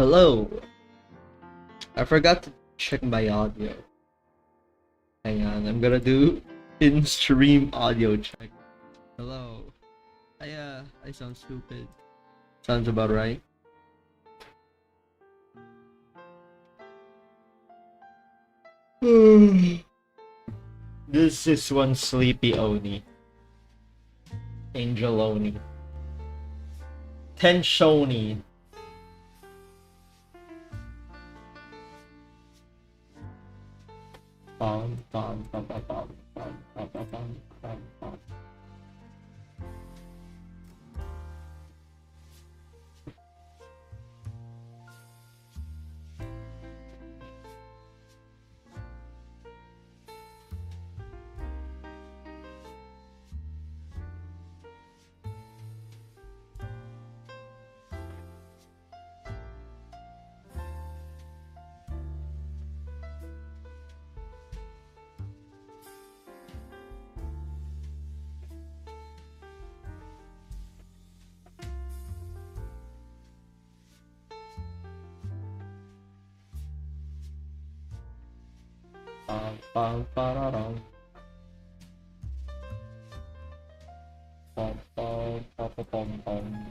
Hello. I forgot to check my audio. Hang on, I'm gonna do in-stream audio check. Hello. I sound stupid. Sounds about right. This is one sleepy Oni. Angel Oni. Tenshoni. Bum, bum, bum, bum, bum, bum, bum, bum, bum, bum, bum. Bum, bum, ba-da-dum. Bum, bum, bum, bum, bum, bum.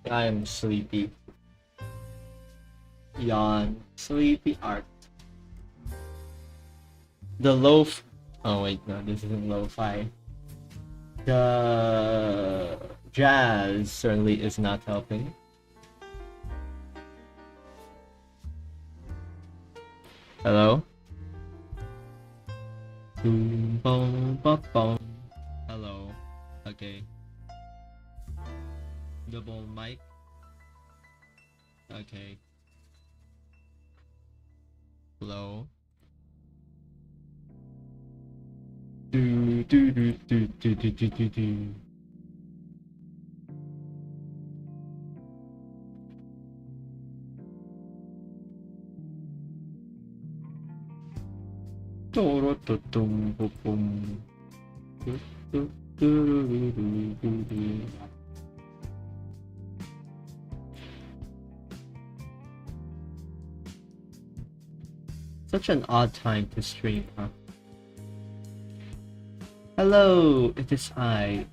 I am sleepy. Yawn. Sleepy art. The loaf. Oh wait, no, this isn't lo-fi. The jazz certainly is not helping. Hello? Boom, boom, bum, bum. Hello. Okay. Double mic. Okay. Hello. Do do do do do do do do do. Toro to tum bum bum. Do do do do do do do. Such an odd time to stream, huh? Hello, it is I,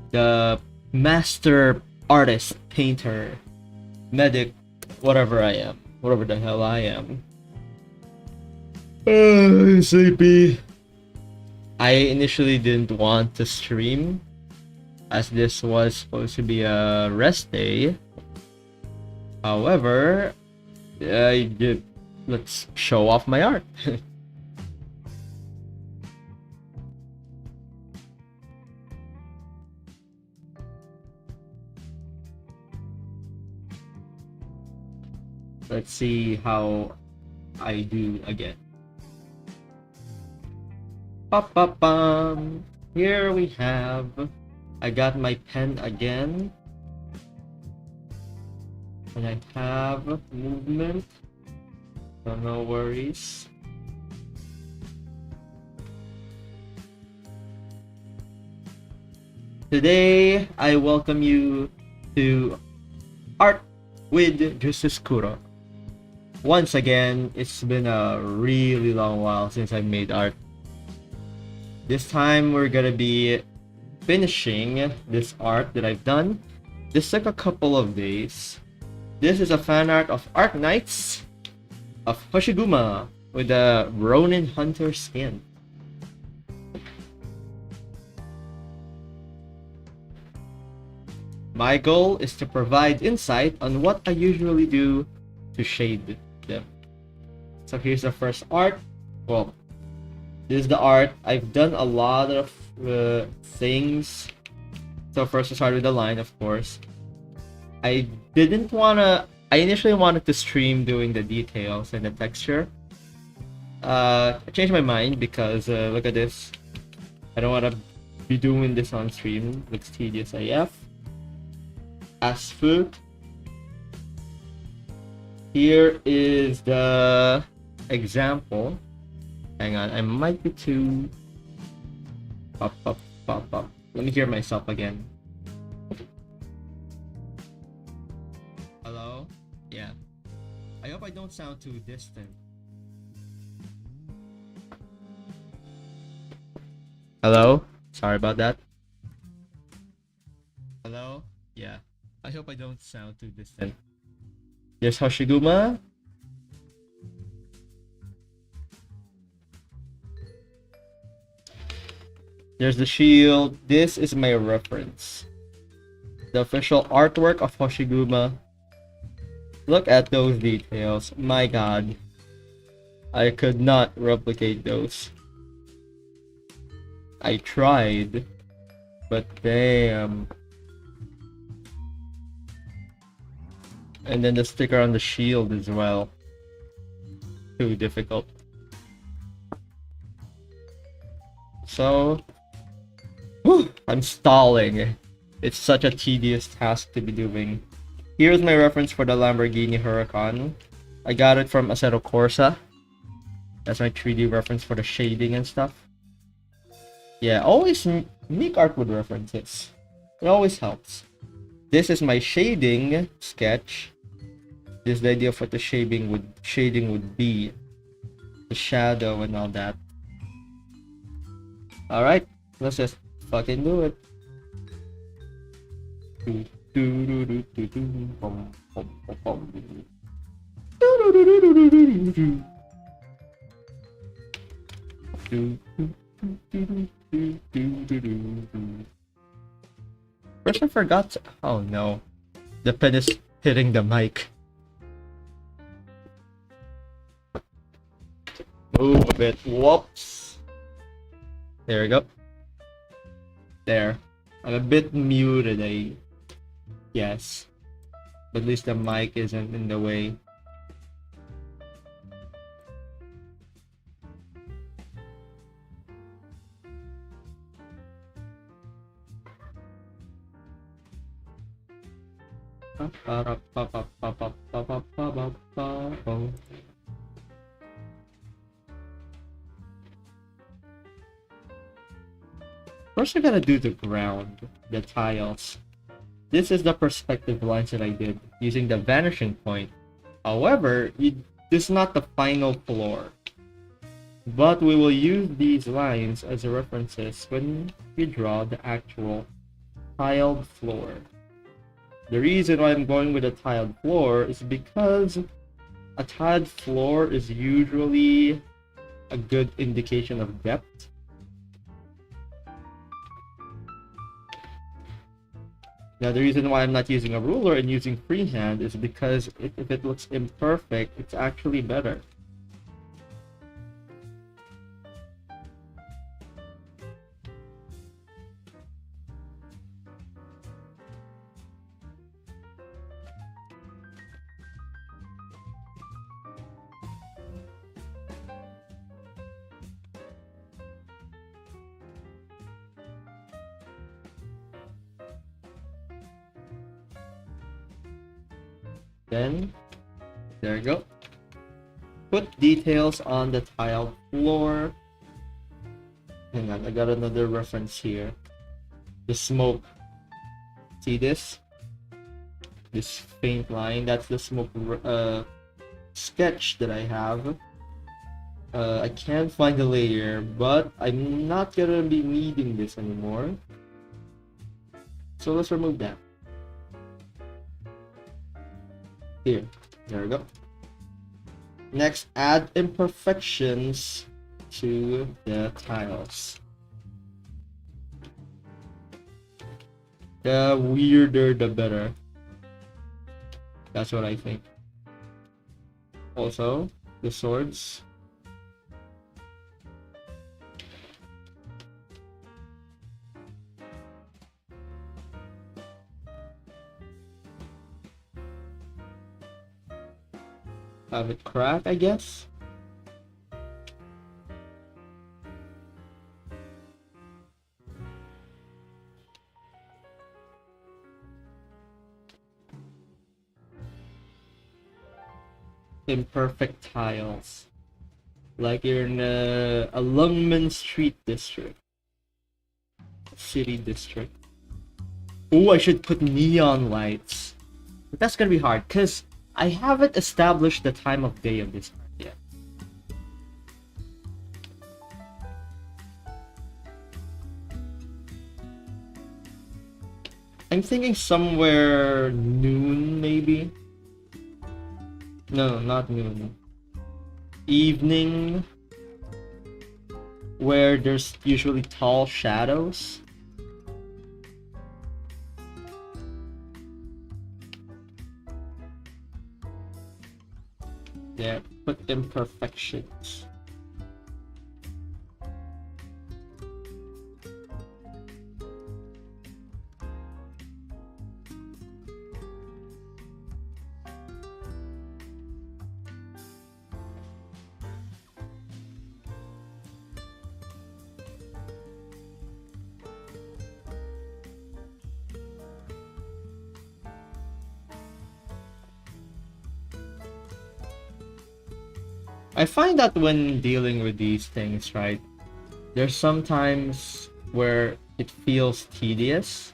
the master artist, painter, medic, whatever I am, whatever the hell I am. Sleepy. I initially didn't want to stream, as this was supposed to be a rest day. However, I did. Let's show off my art. Let's see how I do again. Ba-ba-bum. Here we have. I got my pen again. And I have movement. So no worries. Today, I welcome you to Art with Justus Kuro. Once again, it's been a really long while since I made art. This time, we're gonna be finishing this art that I've done. This took a couple of days. This is a fan art of Arknights Hoshiguma with a Ronin Hunter skin. My goal is to provide insight on what I usually do to shade them. So here's the first art. Well, this is the art. I've done a lot of things. So first we start with the line, of course. I didn't wanna. I initially wanted to stream doing the details and the texture. I changed my mind because look at this. I don't want to be doing this on stream. Looks tedious AF. As food. Here is the example. Hang on, I might be too. Pop, pop, pop, pop. Let me hear myself again. Hello? Yeah. I hope I don't sound too distant. Hello? Sorry about that. Hello? Yeah. I hope I don't sound too distant. There's Hoshiguma. There's the shield. This is my reference. The official artwork of Hoshiguma. Look at those details. My god. I could not replicate those. I tried. But damn. And then the sticker on the shield as well. Too difficult. So, whew, I'm stalling. It's such a tedious task to be doing. Here's my reference for the Lamborghini Huracan. I got it from Assetto Corsa. That's my 3D reference for the shading and stuff. Yeah, always make art with references. It always helps. This is my shading sketch. This is the idea of what the shading would be. The shadow and all that. Alright, let's just fucking do it. First I forgot to... Oh no. The pen is hitting the mic. Move a bit. Whoops. There we go. There. I'm a bit muted, I guess. But at least the mic isn't in the way. First I gotta do the ground, the tiles. This is the perspective lines that I did, using the vanishing point. However, this is not the final floor. But we will use these lines as references when we draw the actual tiled floor. The reason why I'm going with a tiled floor is because a tiled floor is usually a good indication of depth. Now the reason why I'm not using a ruler and using freehand is because if it looks imperfect, it's actually better. Then, there you go. Put details on the tiled floor. Hang on, I got another reference here. The smoke. See this? This faint line, that's the smoke sketch that I have. I can't find the layer, but I'm not gonna be needing this anymore. So let's remove that. Here, there we go. Next, add imperfections to the tiles. The weirder the better. That's what I think. Also, the swords. have it crack, I guess. Imperfect tiles. Like you're in a Lungman Street district. City district. Oh, I should put neon lights. But that's gonna be hard, because I haven't established the time of day of this yet. I'm thinking somewhere noon, maybe? No, not noon. Evening, where there's usually tall shadows. Yeah, put imperfections. I find that when dealing with these things, right, there's sometimes where it feels tedious.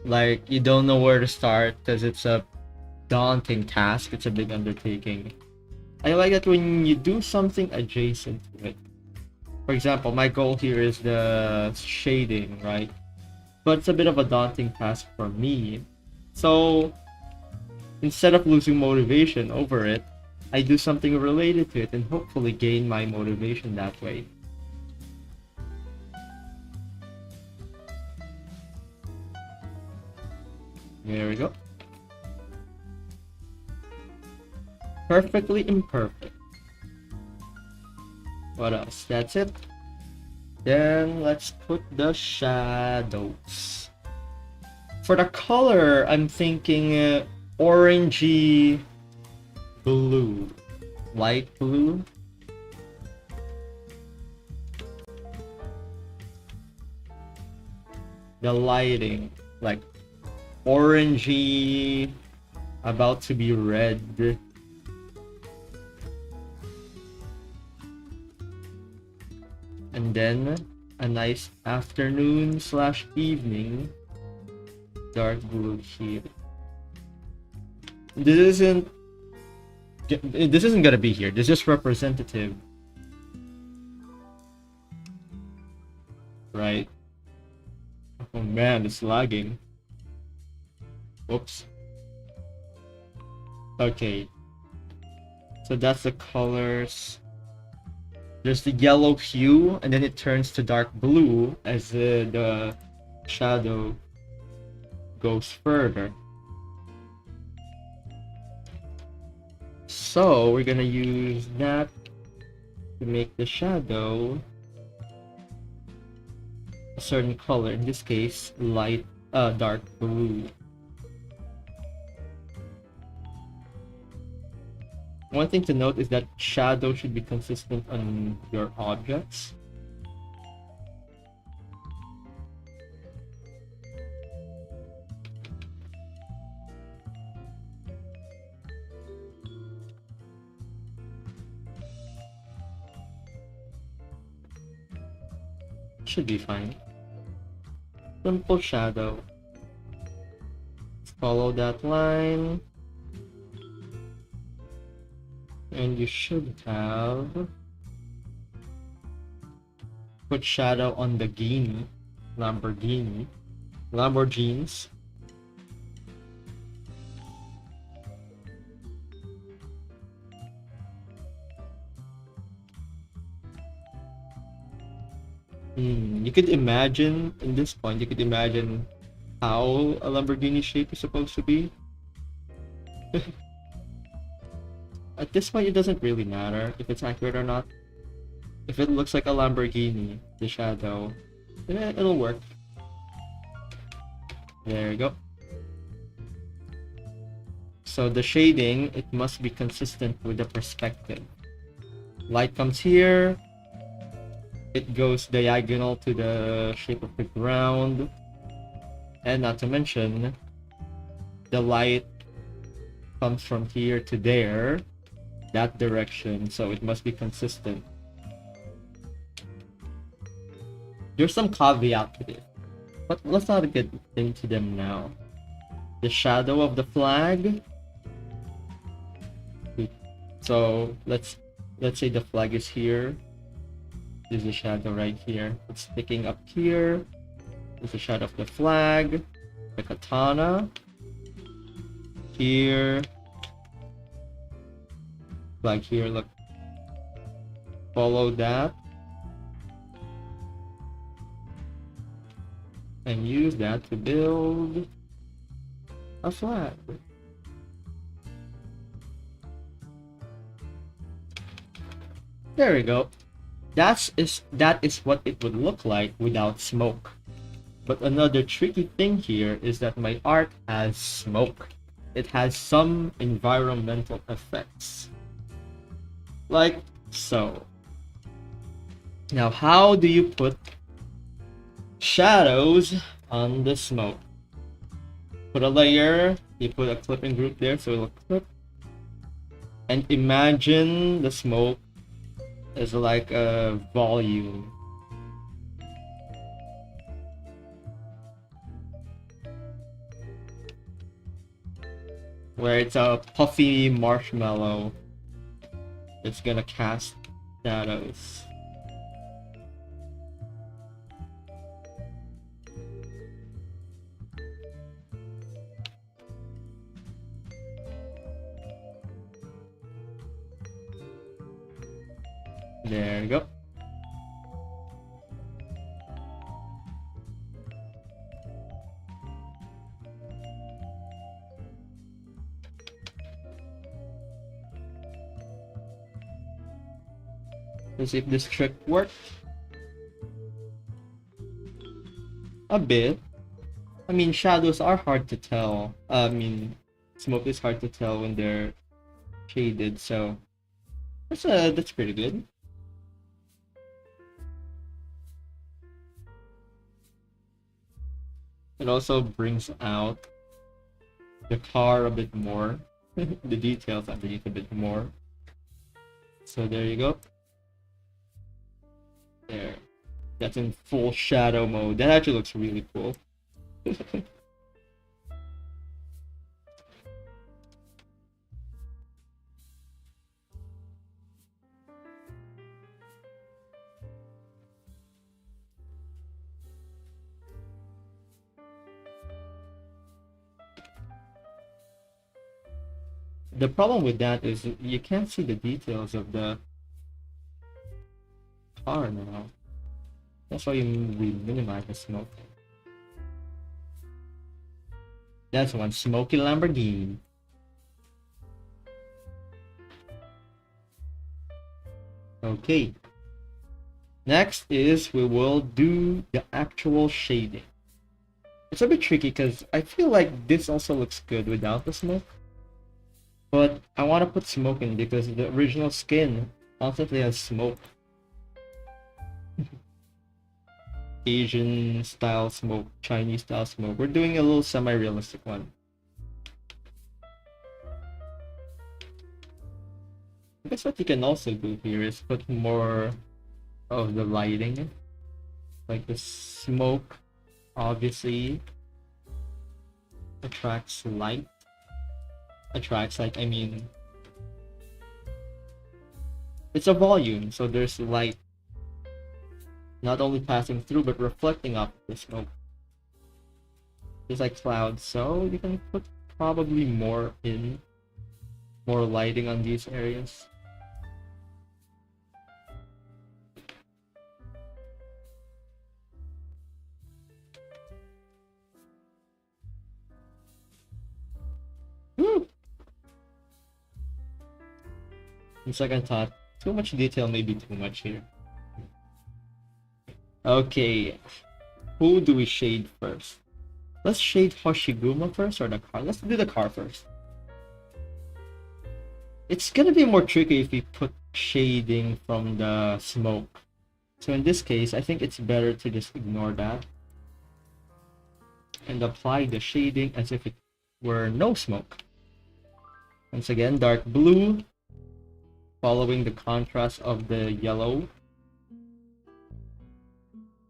Like, you don't know where to start because it's a daunting task, it's a big undertaking. I like it when you do something adjacent to it. For example, my goal here is the shading, right? But it's a bit of a daunting task for me. So, instead of losing motivation over it, I do something related to it and hopefully gain my motivation that way. There we go. Perfectly imperfect. What else? That's it. Then let's put the shadows. For the color, I'm thinking orangey blue, light blue. The lighting, like orangey, about to be red. And then a nice afternoon / evening dark blue here. This isn't gonna be here. This is just representative, right? Oh man, it's lagging. Whoops. Okay, so that's the colors. There's the yellow hue, and then it turns to dark blue as the shadow goes further. So we're gonna use that to make the shadow a certain color. In this case, dark blue. One thing to note is that shadow should be consistent on your objects. Should be fine. Simple shadow. Follow that line. And you should have put shadow on the Lamborghinis. You could imagine, in this point, you could imagine how a Lamborghini shape is supposed to be. At this point, it doesn't really matter if it's accurate or not. If it looks like a Lamborghini, the shadow, it'll work. There you go. So the shading, it must be consistent with the perspective. Light comes here, it goes diagonal to the shape of the ground, and not to mention, the light comes from here to there, that direction, so it must be consistent. There's some caveat to this, but let's not get into them now. The shadow of the flag. So let's say the flag is here. There's a shadow right here. It's sticking up here. There's a shadow of the flag. The katana. Here. Flag here, look. Follow that. And use that to build a flag. There we go. That is what it would look like without smoke. But another tricky thing here is that my art has smoke. It has some environmental effects. Like so. Now, how do you put shadows on the smoke? Put a layer, you put a clipping group there so it'll clip. And imagine the smoke is like a volume. Where it's a puffy marshmallow. It's gonna cast shadows. There you go. Let's see if this trick worked. A bit. I mean, shadows are hard to tell. Smoke is hard to tell when they're shaded, so that's pretty good. It also brings out the car a bit more, the details underneath a bit more. So there you go. There. That's in full shadow mode. That actually looks really cool. The problem with that is you can't see the details of the car now. That's why we minimize the smoke. That's one smoky Lamborghini. Okay. Next is we will do the actual shading. It's a bit tricky because I feel like this also looks good without the smoke. But I want to put smoke in because the original skin constantly has smoke. Asian style smoke, Chinese style smoke. We're doing a little semi-realistic one. I guess what you can also do here is put more of the lighting. Like the smoke obviously attracts light. I mean, it's a volume, so there's light not only passing through but reflecting off the smoke. Just like clouds, so you can put probably more lighting on these areas. Woo! In second thought, too much detail may be too much here. Okay, who do we shade first? Let's shade Hoshiguma first or the car? Let's do the car first. It's gonna be more tricky if we put shading from the smoke. So in this case, I think it's better to just ignore that and apply the shading as if it were no smoke. Once again, dark blue, following the contrast of the yellow.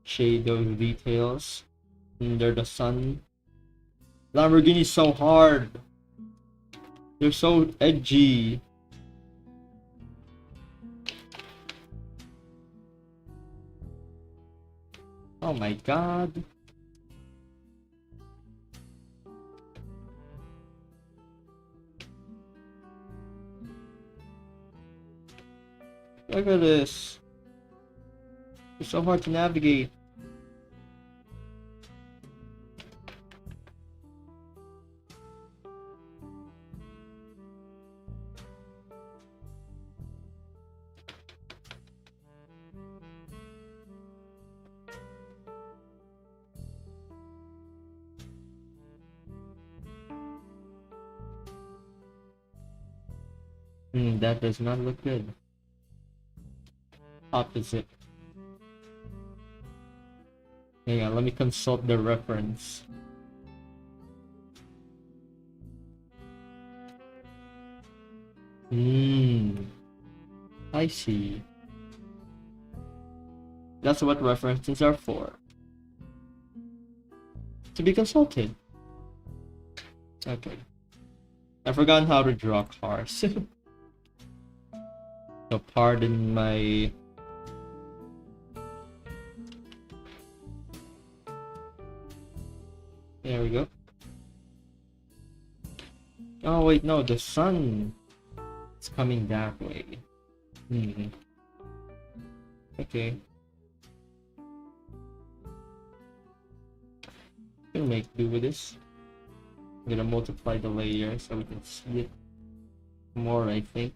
Shade those details under the sun. Lamborghini's so hard. They're so edgy. Oh my god. Look at this. It's so hard to navigate. That does not look good. Opposite. Hang on, let me consult the reference. I see. That's what references are for. To be consulted. Okay. I've forgotten how to draw cars. So pardon my... There we go. Oh wait, no, the sun is coming that way. Okay. Gonna make do with this. I'm gonna multiply the layer so we can see it more, I think.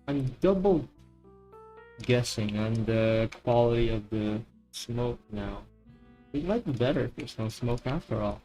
I'm double guessing on the quality of the smoke now. It might be better if there's no smoke after all.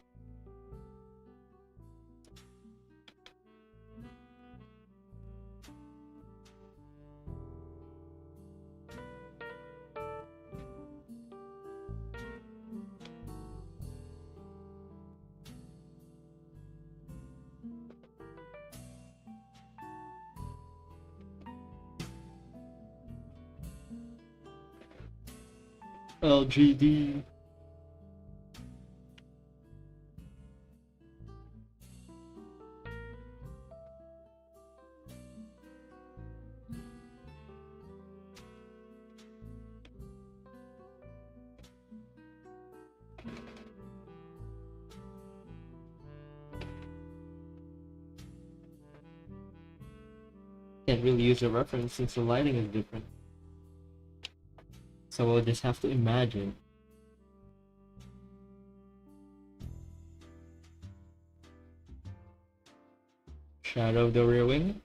LGD. Can't really use a reference since the lighting is different. So we'll just have to imagine. Shadow of the rear wing.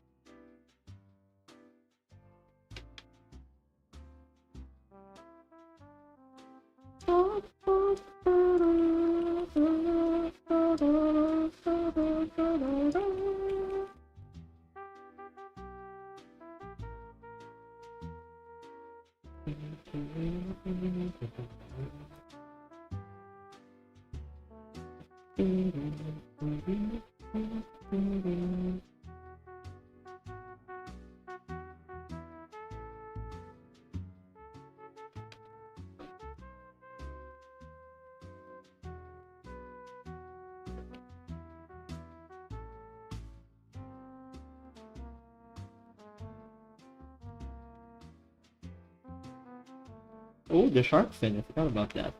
Oh, the shark fin, I forgot about that.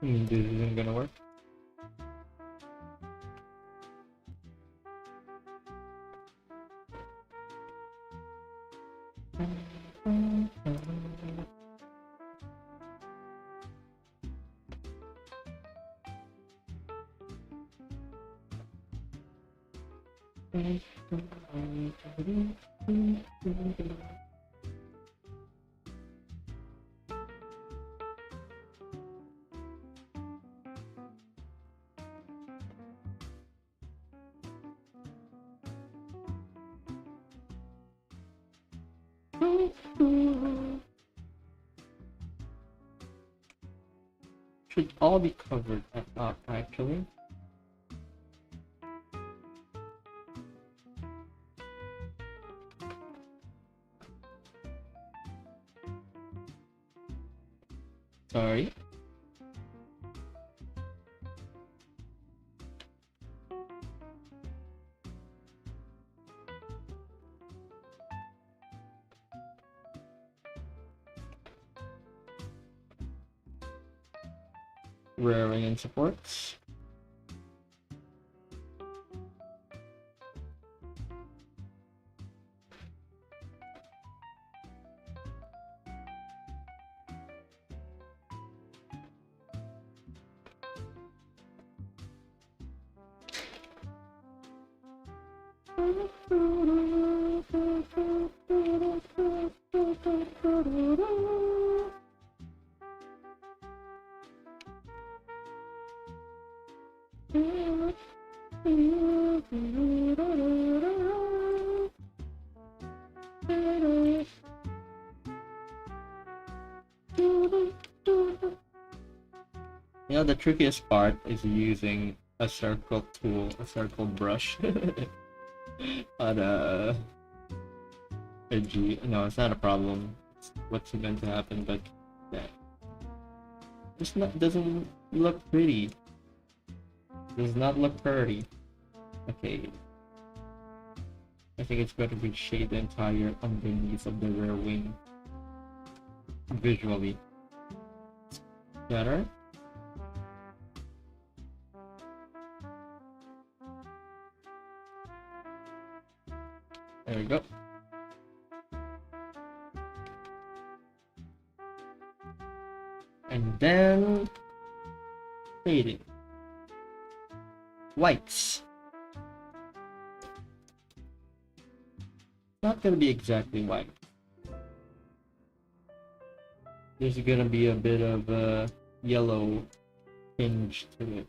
This isn't gonna work. Should all be covered up, actually. Sorry. Rearing and supports. You know, the trickiest part is using a circle tool, a circle brush on a G. No, it's not a problem. It's what's meant to happen, but that just not doesn't look pretty. Does not look pretty. Okay. I think it's better to shade the entire underneath of the rear wing visually. Better. There we go. And then fading. Whites. Not gonna be exactly white. There's gonna be a bit of a yellow tinge to it.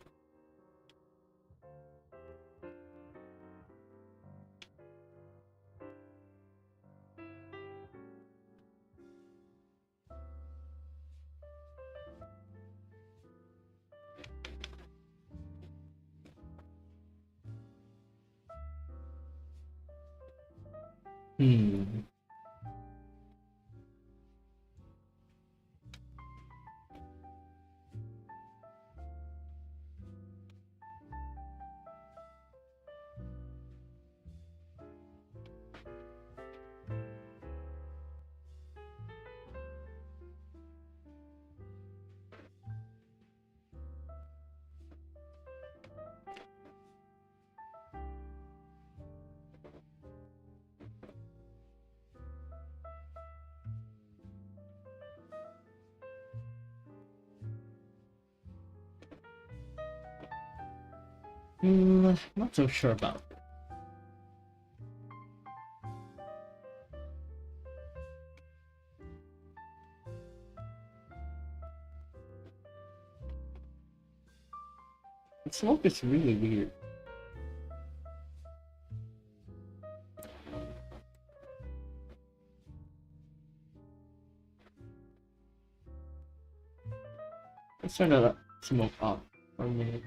Not so sure about it. The smoke is really weird. Let's turn the smoke off for a minute.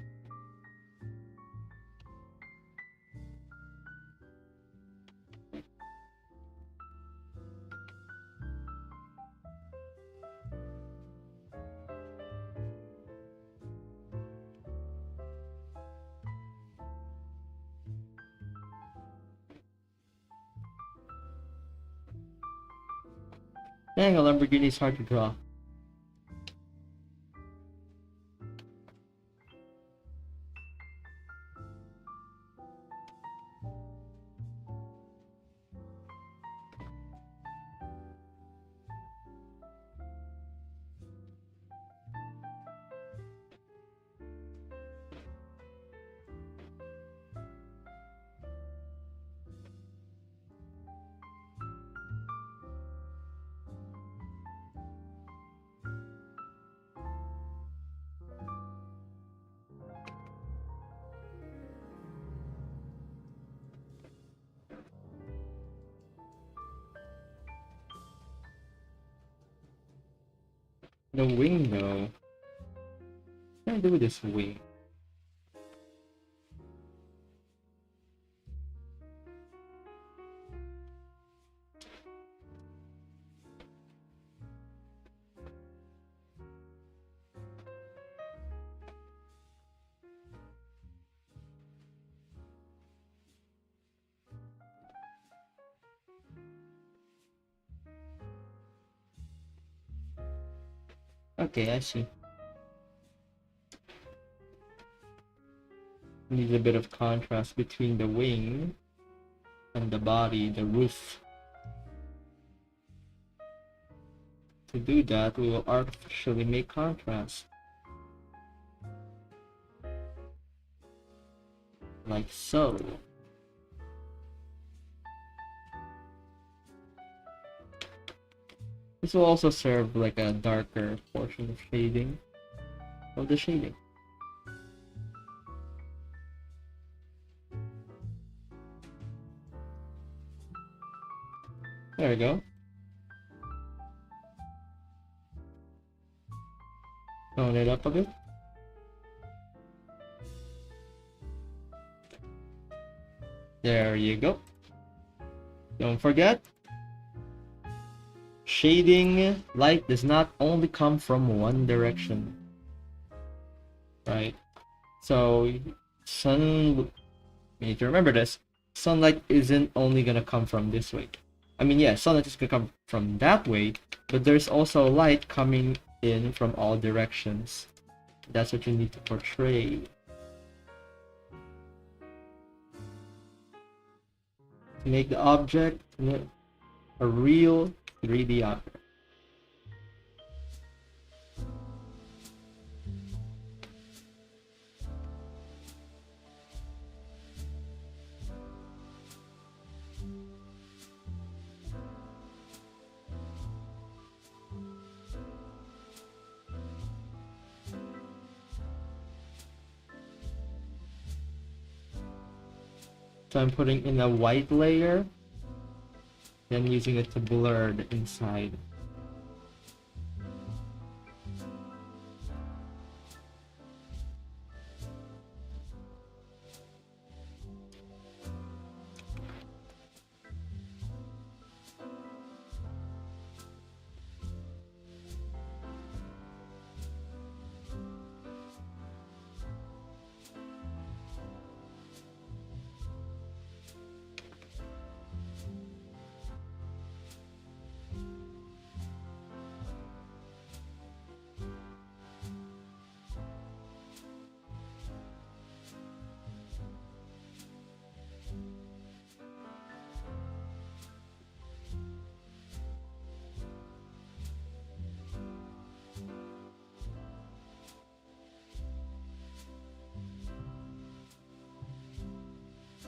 Dang, a Lamborghini is hard to draw. The wing though. What can I do with this wing? Okay, I see. Needs a bit of contrast between the wing and the body, the roof. To do that, we will artificially make contrast. Like so. This will also serve like a darker portion of shading. Of the shading. There we go. Tone it up a bit. There you go. Don't forget, shading light does not only come from one direction. Right? So, you need to remember this. Sunlight isn't only gonna come from this way. I mean, yeah, sunlight is gonna come from that way, but there's also light coming in from all directions. That's what you need to portray. To make the object a real 3D object. So I'm putting in a white layer, then using it to blur the inside.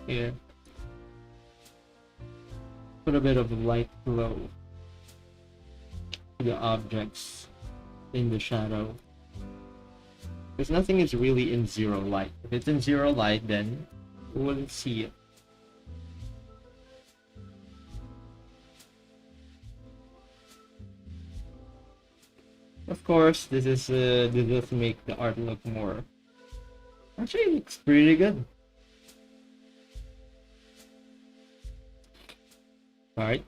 Here. Put a bit of light glow to the objects in the shadow. Because nothing is really in zero light. If it's in zero light, then we wouldn't see it. Of course, this does make the art look more. Actually, it looks pretty good. Alright.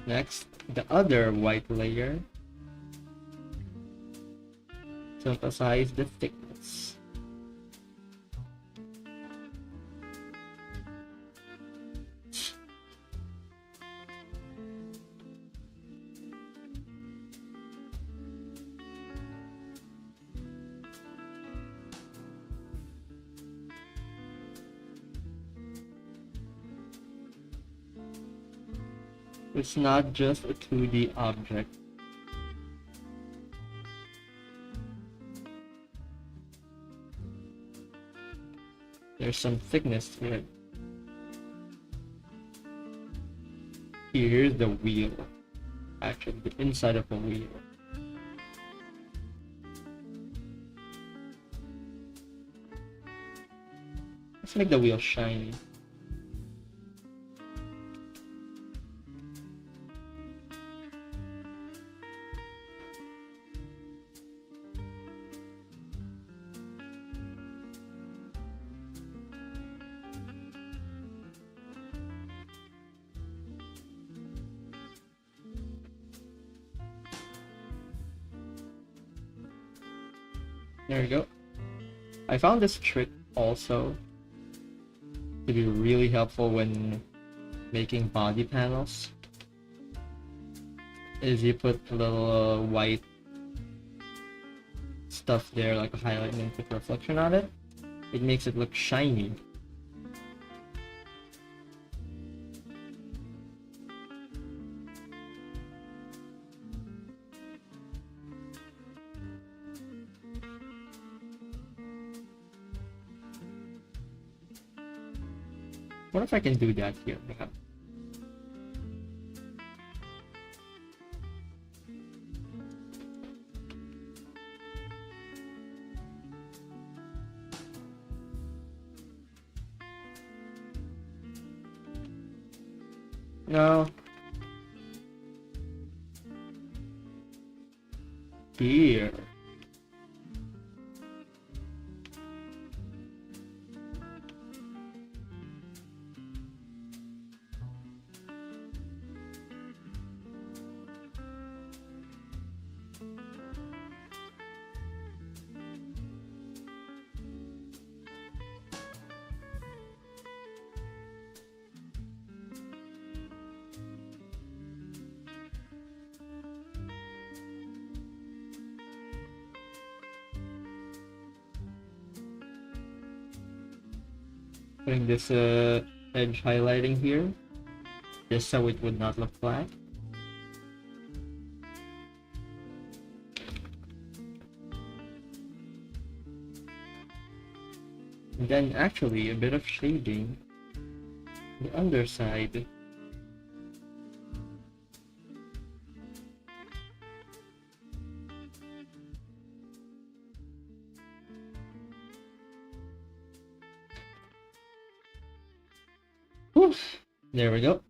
Next, the other white layer to emphasize the thickness. It's not just a 2D object. There's some thickness to it. Here's the wheel. Actually, the inside of a wheel. Let's make the wheel shiny. There we go. I found this trick also to be really helpful when making body panels. Is you put a little white stuff there, like a highlight, and put reflection on it. It makes it look shiny. What if I can do that here? No. Here. Putting this edge highlighting here, just so it would not look flat. And then actually a bit of shading the underside. Oof. There we go.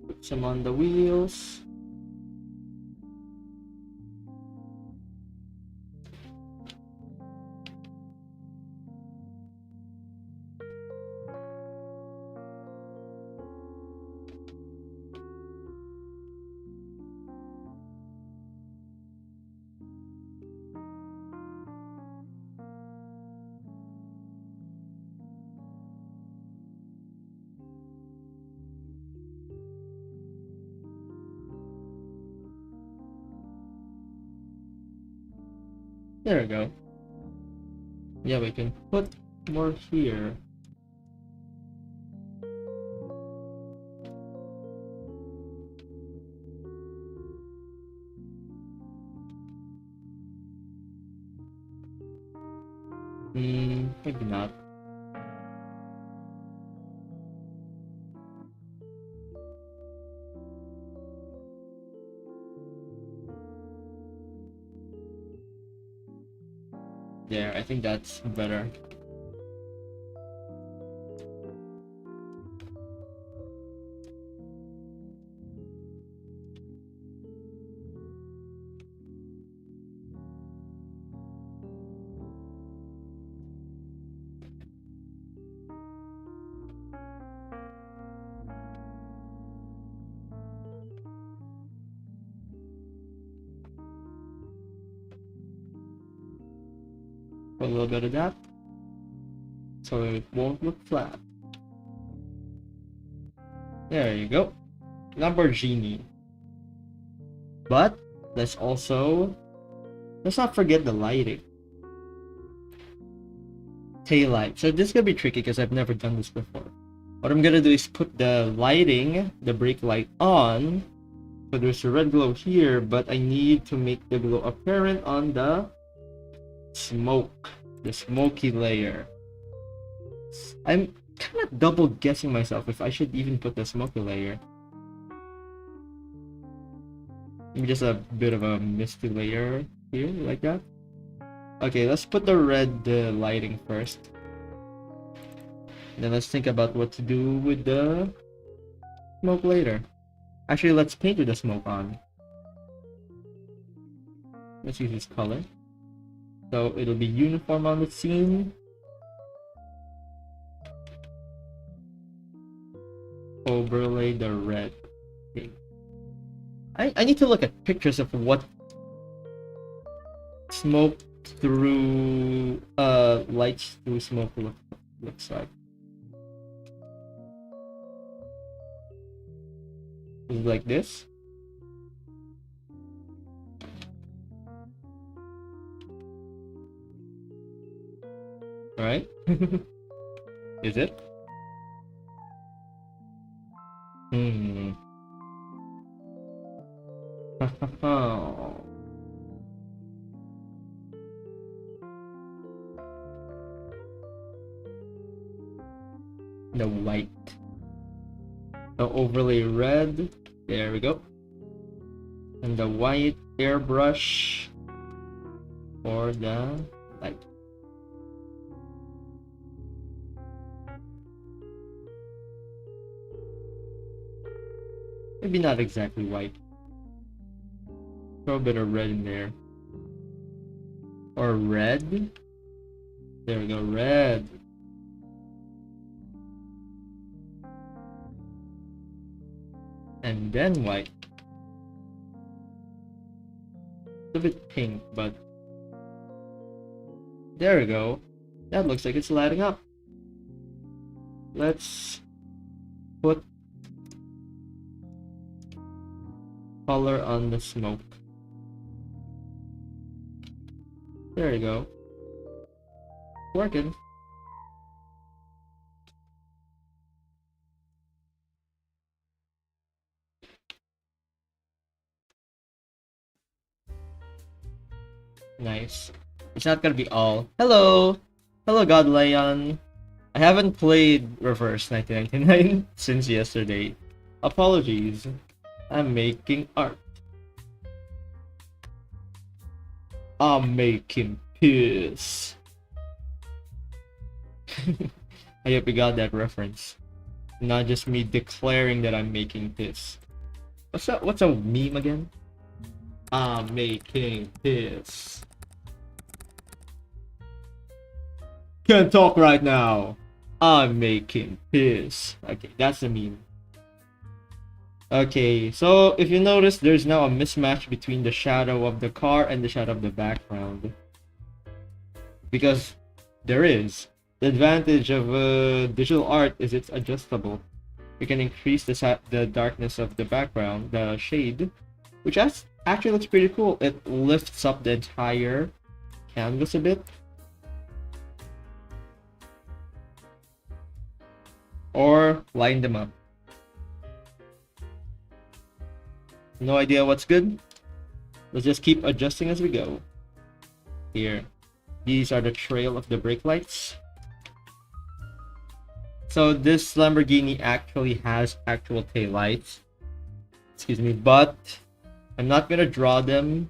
Put some on the wheels. There we go. Yeah, we can put more here. Maybe not. There, I think that's better. Put a little bit of that, so it won't look flat. There you go. Lamborghini. But let's not forget the lighting. Taillight. So this is gonna be tricky because I've never done this before. What I'm gonna do is put the lighting, the brake light on. So there's a red glow here, but I need to make the glow apparent on the smoke, the smoky layer. I'm kind of double guessing myself if I should even put the smoky layer. Maybe just a bit of a misty layer here, like that. Okay, let's put the red lighting first. Then let's think about what to do with the smoke later. Actually, let's paint with the smoke on. Let's use this color. So it'll be uniform on the scene. Overlay the red. Okay. I need to look at pictures of what smoke through lights through smoke looks like. Is it like this? Alright. Is it? The white. The overlay red. There we go. And the white airbrush for the light. Maybe not exactly white. Throw a bit of red in there. Or red. There we go, red. And then white. It's a bit pink, but there we go. That looks like it's lighting up. Let's put color on the smoke. There you go. Working. Nice. It's not gonna be all. Hello! Hello, God Leon. I haven't played Reverse 1999 since yesterday. Apologies. I'm making art. I'm making piss. I hope you got that reference. Not just me declaring that I'm making piss. What's a meme again? I'm making piss. Can't talk right now. I'm making piss. Okay, that's the meme. Okay, so if you notice, there's now a mismatch between the shadow of the car and the shadow of the background. Because there is. The advantage of digital art is it's adjustable. You can increase the darkness of the background, the shade, which actually looks pretty cool. It lifts up the entire canvas a bit. Or line them up. No idea what's good. Let's just keep adjusting as we go. Here. These are the trail of the brake lights. So this Lamborghini actually has actual taillights. Excuse me, but I'm not gonna draw them.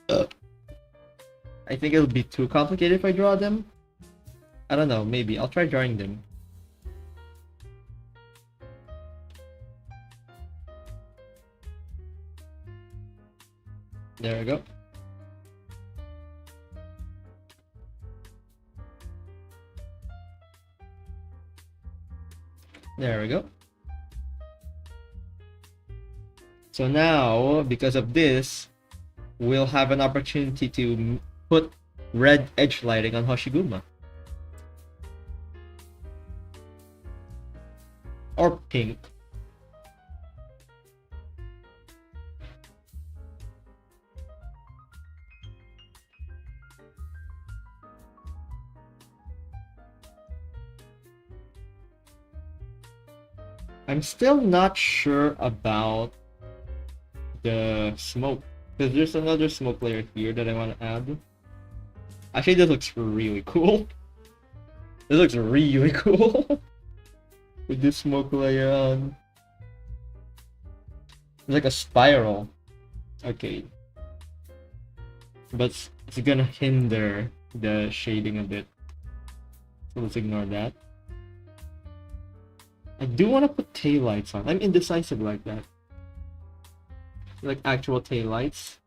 I think it'll be too complicated if I draw them. I don't know, maybe. I'll try drawing them. There we go. There we go. So now, because of this, we'll have an opportunity to put red edge lighting on Hoshiguma. Or pink. I'm still not sure about the smoke, because there's another smoke layer here that I want to add. Actually, this looks really cool. This looks really cool. With this smoke layer on. It's like a spiral. Okay. But it's gonna hinder the shading a bit. So let's ignore that. I do want to put taillights on. I'm indecisive like that. Like actual taillights.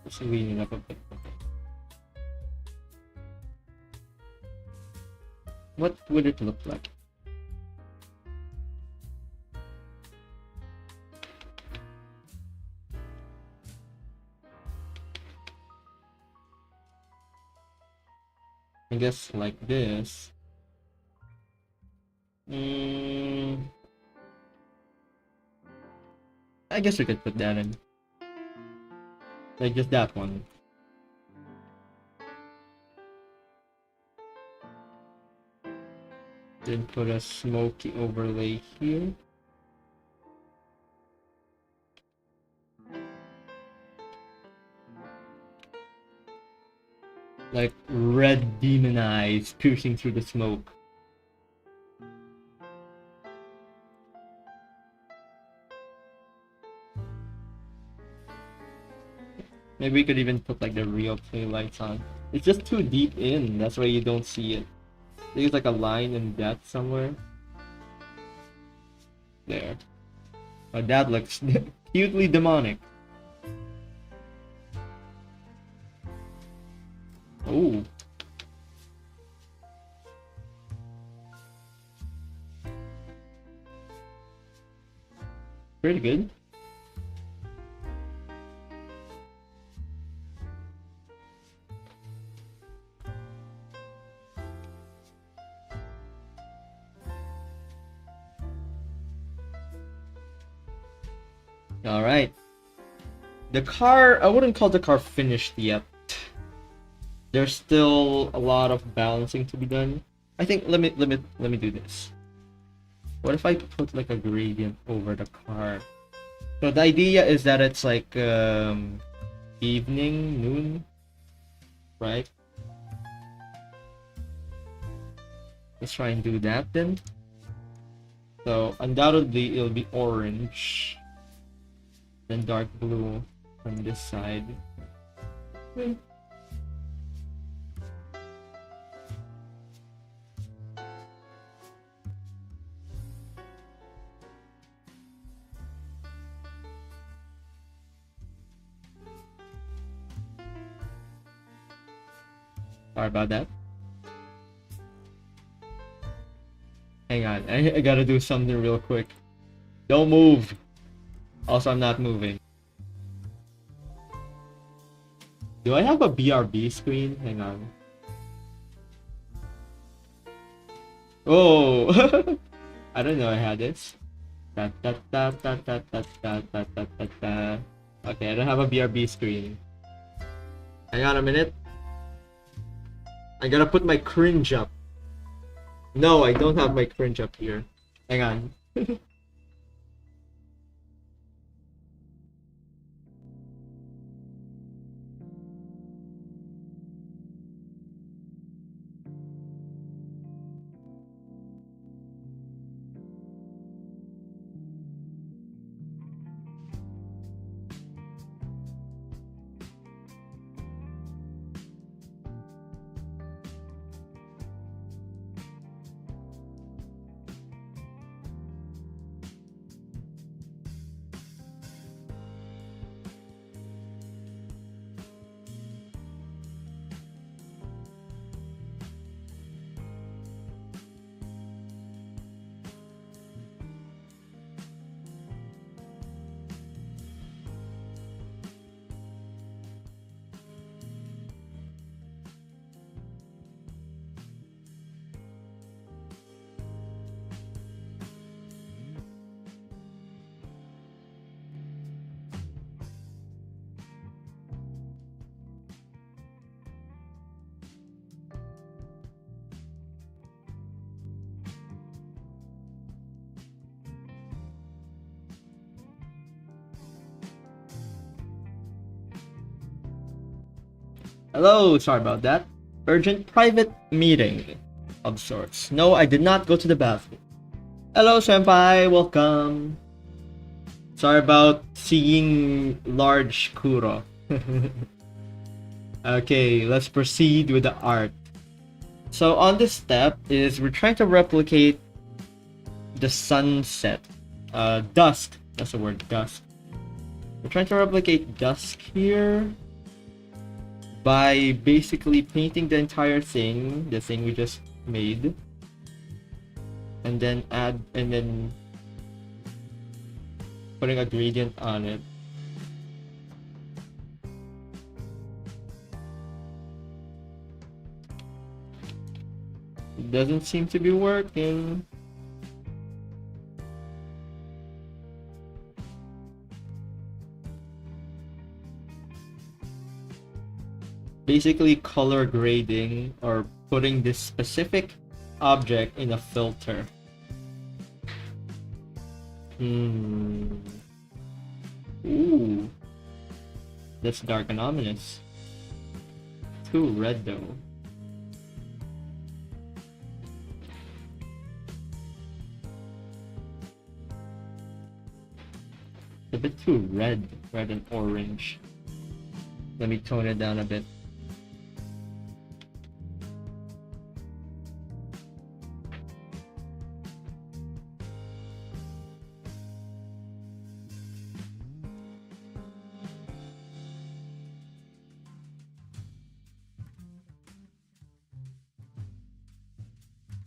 Let's lean it up a bit. What would it look like? I guess like this. I guess we could put that in. Like just that one. Then put a smoky overlay here. Like red demon eyes piercing through the smoke. Maybe we could even put like the real taillights on. It's just too deep in, that's why you don't see it. There's like a line in depth somewhere. There. Oh, that looks cutely demonic. Ooh. Pretty good. Alright. The car, I wouldn't call the car finished yet. There's still a lot of balancing to be done. I think let me do this. What if I put like a gradient over the car? So the idea is that it's like evening, noon, right? Let's try and do that then. So undoubtedly it'll be orange, then dark blue on this side. Sorry about that. Hang on, I gotta do something real quick. Don't move. Also, I'm not moving. Do I have a BRB screen? Hang on. Oh! I don't know I had this. Okay, I don't have a BRB screen. Hang on a minute. I gotta put my cringe up. No, I don't have my cringe up here. Hang on. Hello, sorry about that. urgent private meeting of sorts. No, I did not go to the bathroom. Hello, senpai. Welcome. Sorry about seeing large Kuro. Okay, let's proceed with the art. So on this step is we're trying to replicate the sunset. Dusk. That's the word, dusk. We're trying to replicate dusk here by basically painting the entire thing, the thing we just made, and then putting a gradient on it. It doesn't seem to be working. Basically color grading or putting this specific object in a filter. Ooh, that's dark and ominous. Too red though. It's a bit too red and orange. Let me tone it down a bit.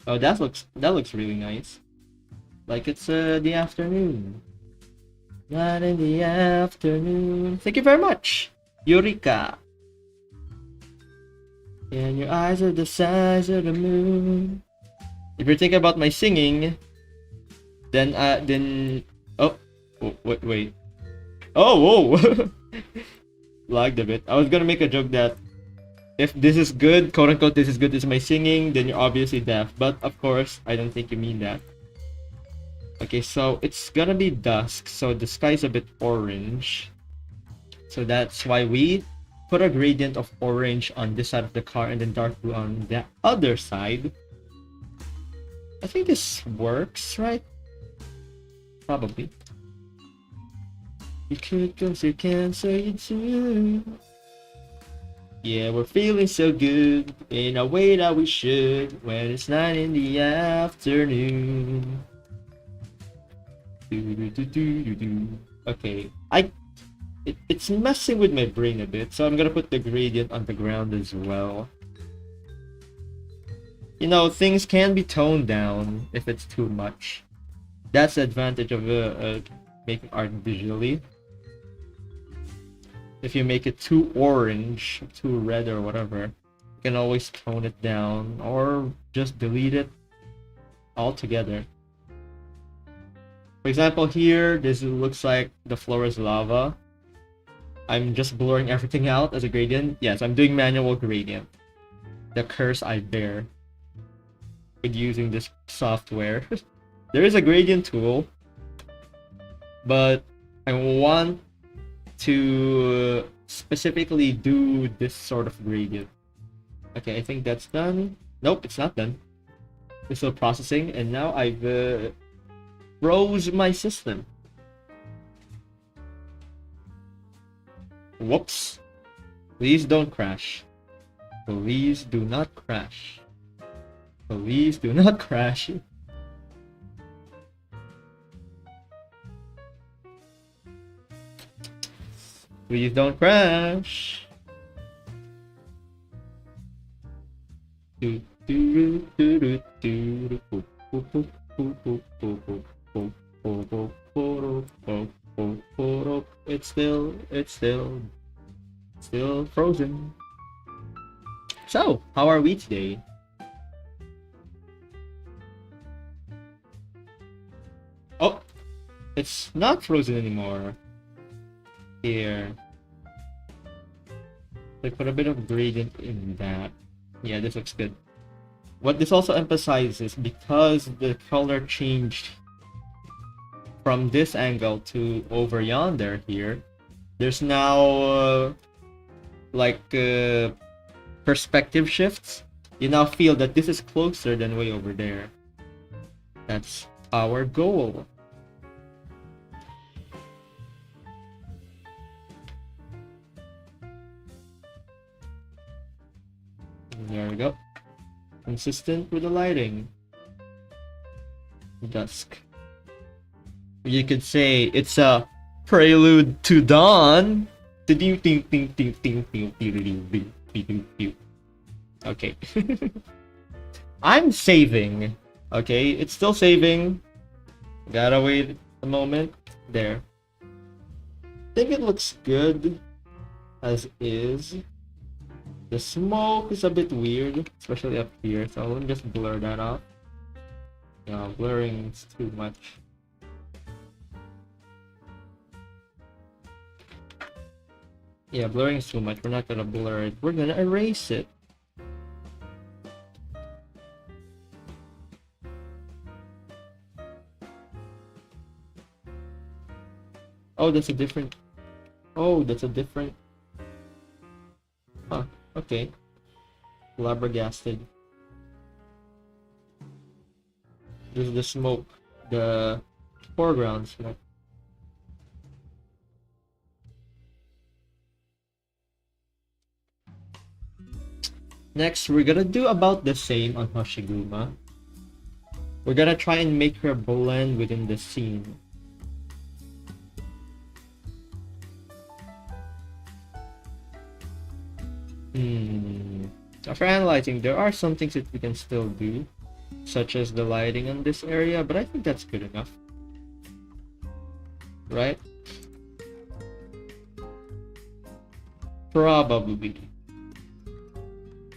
Oh, that looks really nice. Like it's the afternoon. Not in the afternoon. Thank you very much, Eureka. And your eyes are the size of the moon. If you're thinking about my singing, then oh, wait. Oh, whoa. Lagged a bit. I was gonna make a joke that if this is good, quote unquote, this is good, this is my singing, then you're obviously deaf. But of course, I don't think you mean that. Okay, so it's gonna be dusk, so the sky's a bit orange. So that's why we put a gradient of orange on this side of the car and then dark blue on the other side. I think this works, right? Probably. You could cause you can, so you do. Yeah, we're feeling so good in a way that we should when it's 9 in the afternoon. Okay, it's messing with my brain a bit, so I'm gonna put the gradient on the ground as well. You know, things can be toned down if it's too much. That's the advantage of making art visually. If you make it too orange, too red or whatever, you can always tone it down or just delete it altogether. For example, here, this looks like the floor is lava. I'm just blurring everything out as a gradient. Yes, I'm doing manual gradient. The curse I bear with using this software. There is a gradient tool, but I want to specifically do this sort of gradient. Okay, I think that's done. Nope, it's not done. It's still processing, and now I've froze my system. Whoops. Please don't crash. Please do not crash. Please do not crash. Please don't crash. It's still frozen. So, how are we today? Oh, it's not frozen anymore. Here, I put a bit of gradient in that. Yeah, this looks good. What this also emphasizes, because the color changed from this angle to over yonder here, there's now perspective shifts, you now feel that this is closer than way over there. That's our goal. There we go. Consistent with the lighting. Dusk. You could say it's a prelude to dawn. Okay. I'm saving. Okay, it's still saving. Gotta wait a moment. There. I think it looks good as is. The smoke is a bit weird, especially up here, so let me just blur that out. Yeah, blurring is too much. Yeah, blurring is too much. We're not gonna blur it. We're gonna erase it. Oh, that's a different... Oh, that's a different... Huh, okay. Flabbergasted. This is the smoke. The foreground smoke. Next, we're gonna do about the same on Hoshiguma. We're gonna try and make her blend within the scene. After analyzing, there are some things that we can still do, such as the lighting in this area, but I think that's good enough. Right? Probably.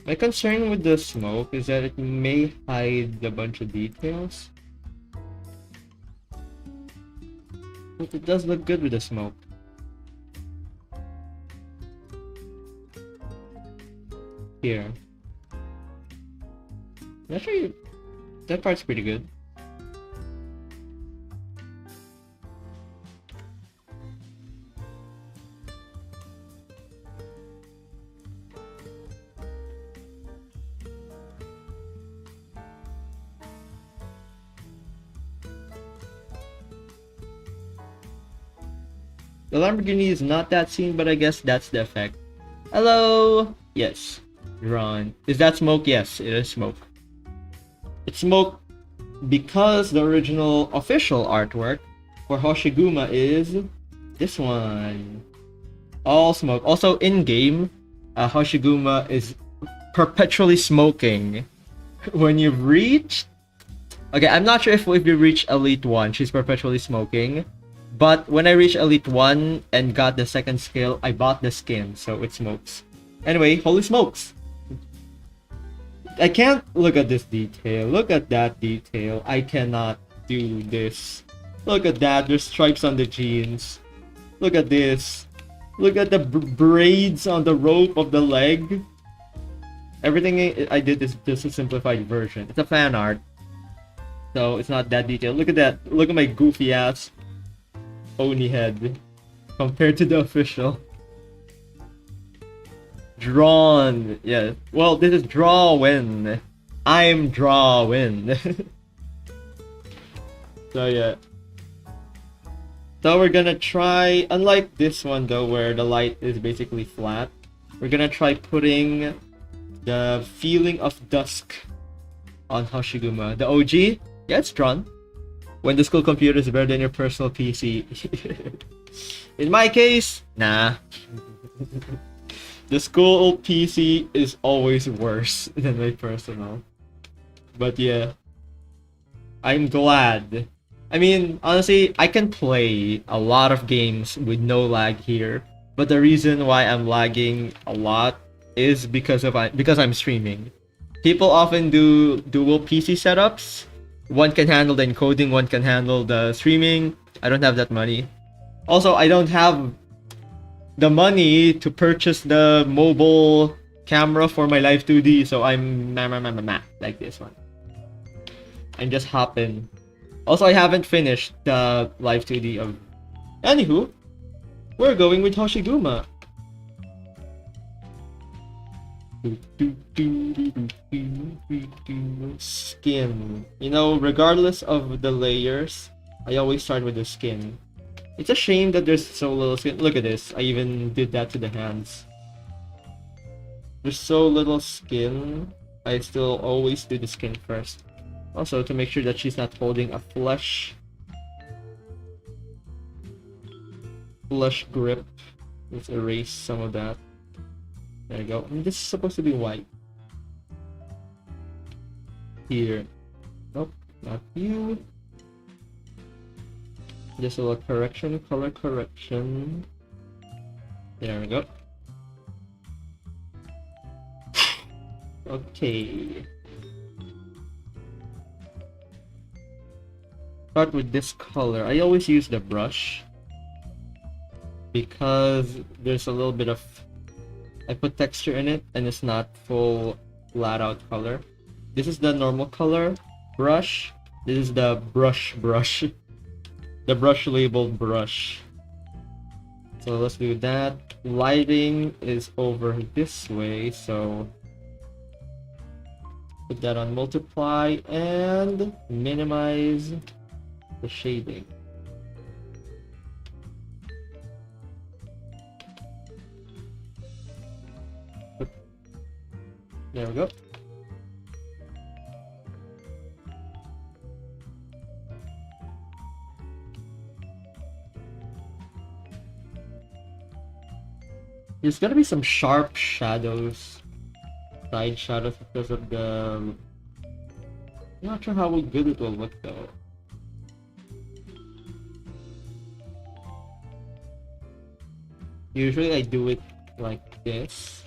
My concern with the smoke is that it may hide a bunch of details. But it does look good with the smoke. Here. Actually, that part's pretty good. The Lamborghini is not that scene, but I guess that's the effect. Hello! Yes. Drawn. Is that smoke? Yes, it is smoke. It's smoke because the original official artwork for Hoshiguma is this one. All smoke. Also in-game, Hoshiguma is perpetually smoking. When you've reached... Okay, I'm not sure if you reach Elite 1, she's perpetually smoking. But when I reached Elite 1 and got the second skill, I bought the skin, so it smokes. Anyway, holy smokes! I can't look at this detail. Look at that detail. I cannot do this. Look at that. There's stripes on the jeans. Look at this. Look at the braids on the rope of the leg. Everything I did is just a simplified version. It's a fan art, so it's not that detailed. Look at that. Look at my goofy ass Oni head compared to the official. Drawn. Yeah. Well, this is drawing. I'm drawing. So yeah. So we're gonna try, unlike this one though, where the light is basically flat, we're gonna try putting the feeling of dusk on Hoshiguma. The OG, yeah, it's drawn. When the school computer is better than your personal PC. In my case, nah. The school PC is always worse than my personal. But yeah, I'm glad. I mean, honestly, I can play a lot of games with no lag here. But the reason why I'm lagging a lot is because I'm streaming. People often do dual PC setups. One can handle the encoding, one can handle the streaming. I don't have that money. Also, I don't have the money to purchase the mobile camera for my Live 2D, so I'm like this one. I'm just hopping. Also, I haven't finished the Live 2D of... Anywho, we're going with Hoshiguma. Skin. You know, regardless of the layers, I always start with the skin. It's a shame that there's so little skin. Look at this. I even did that to the hands. There's so little skin. I still always do the skin first. Also, to make sure that she's not holding a flesh grip. Let's erase some of that. There you go. And this is supposed to be white. Here. Nope, not you. Just a little correction, color correction. There we go. Okay. Start with this color. I always use the brush because there's a little bit of, I put texture in it and it's not full flat out color. This is the normal color brush. This is the brush. The brush labeled brush. So let's do that. Lighting is over this way, so put that on multiply and minimize the shading. There we go. There's gotta be some sharp shadows, side shadows, because of the... I'm not sure how good it will look though. Usually I do it like this.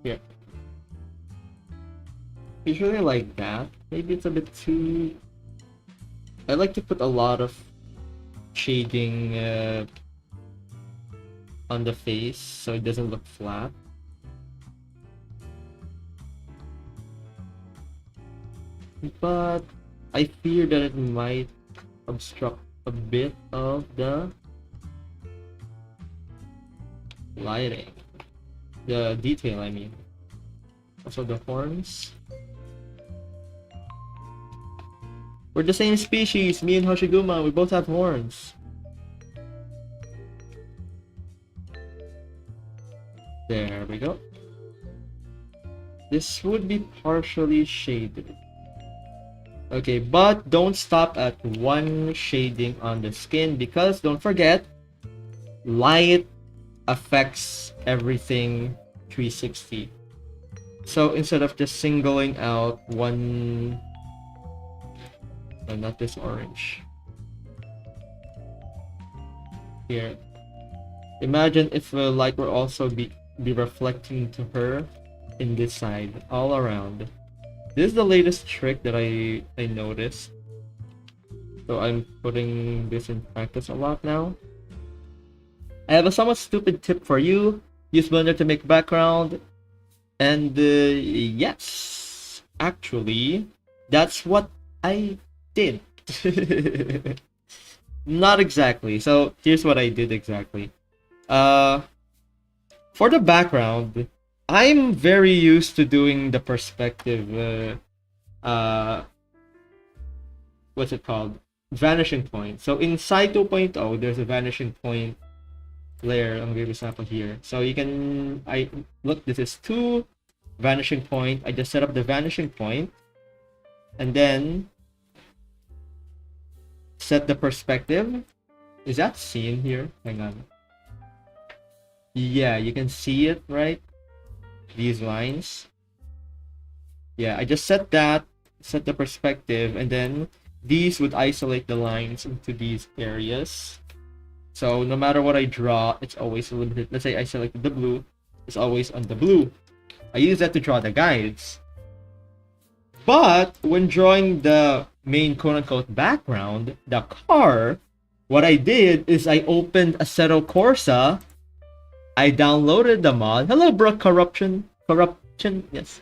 Here. Usually like that. Maybe it's a bit too... I like to put a lot of shading on the face so it doesn't look flat. But I fear that it might obstruct a bit of the lighting. The detail, I mean. Also the horns. We're the same species, me and Hoshiguma, we both have horns. There we go. This would be partially shaded. Okay, but don't stop at one shading on the skin because don't forget, light affects everything 360. So instead of just singling out one... No, not this orange. Here. Imagine if the light were also be reflecting to her in this side, all around. This is the latest trick that I noticed. So I'm putting this in practice a lot now. I have a somewhat stupid tip for you. Use Blender to make background. And yes, actually, that's what I did. Not exactly. So here's what I did exactly. For the background, I'm very used to doing the perspective, what's it called? Vanishing point. So inside 2.0, there's a vanishing point layer. I'm gonna give example here. So you can, look, this is 2 vanishing point. I just set up the vanishing point and then set the perspective. Is that seen here? Hang on. Yeah, you can see it, right? These lines. Yeah, I just set that, set the perspective, and then these would isolate the lines into these areas. So no matter what I draw, it's always limited. Let's say I selected the blue, it's always on the blue. I use that to draw the guides. But when drawing the main quote-unquote background, the car, what I did is I opened Assetto Corsa. I downloaded the mod. Hello, bro. Corruption. Yes.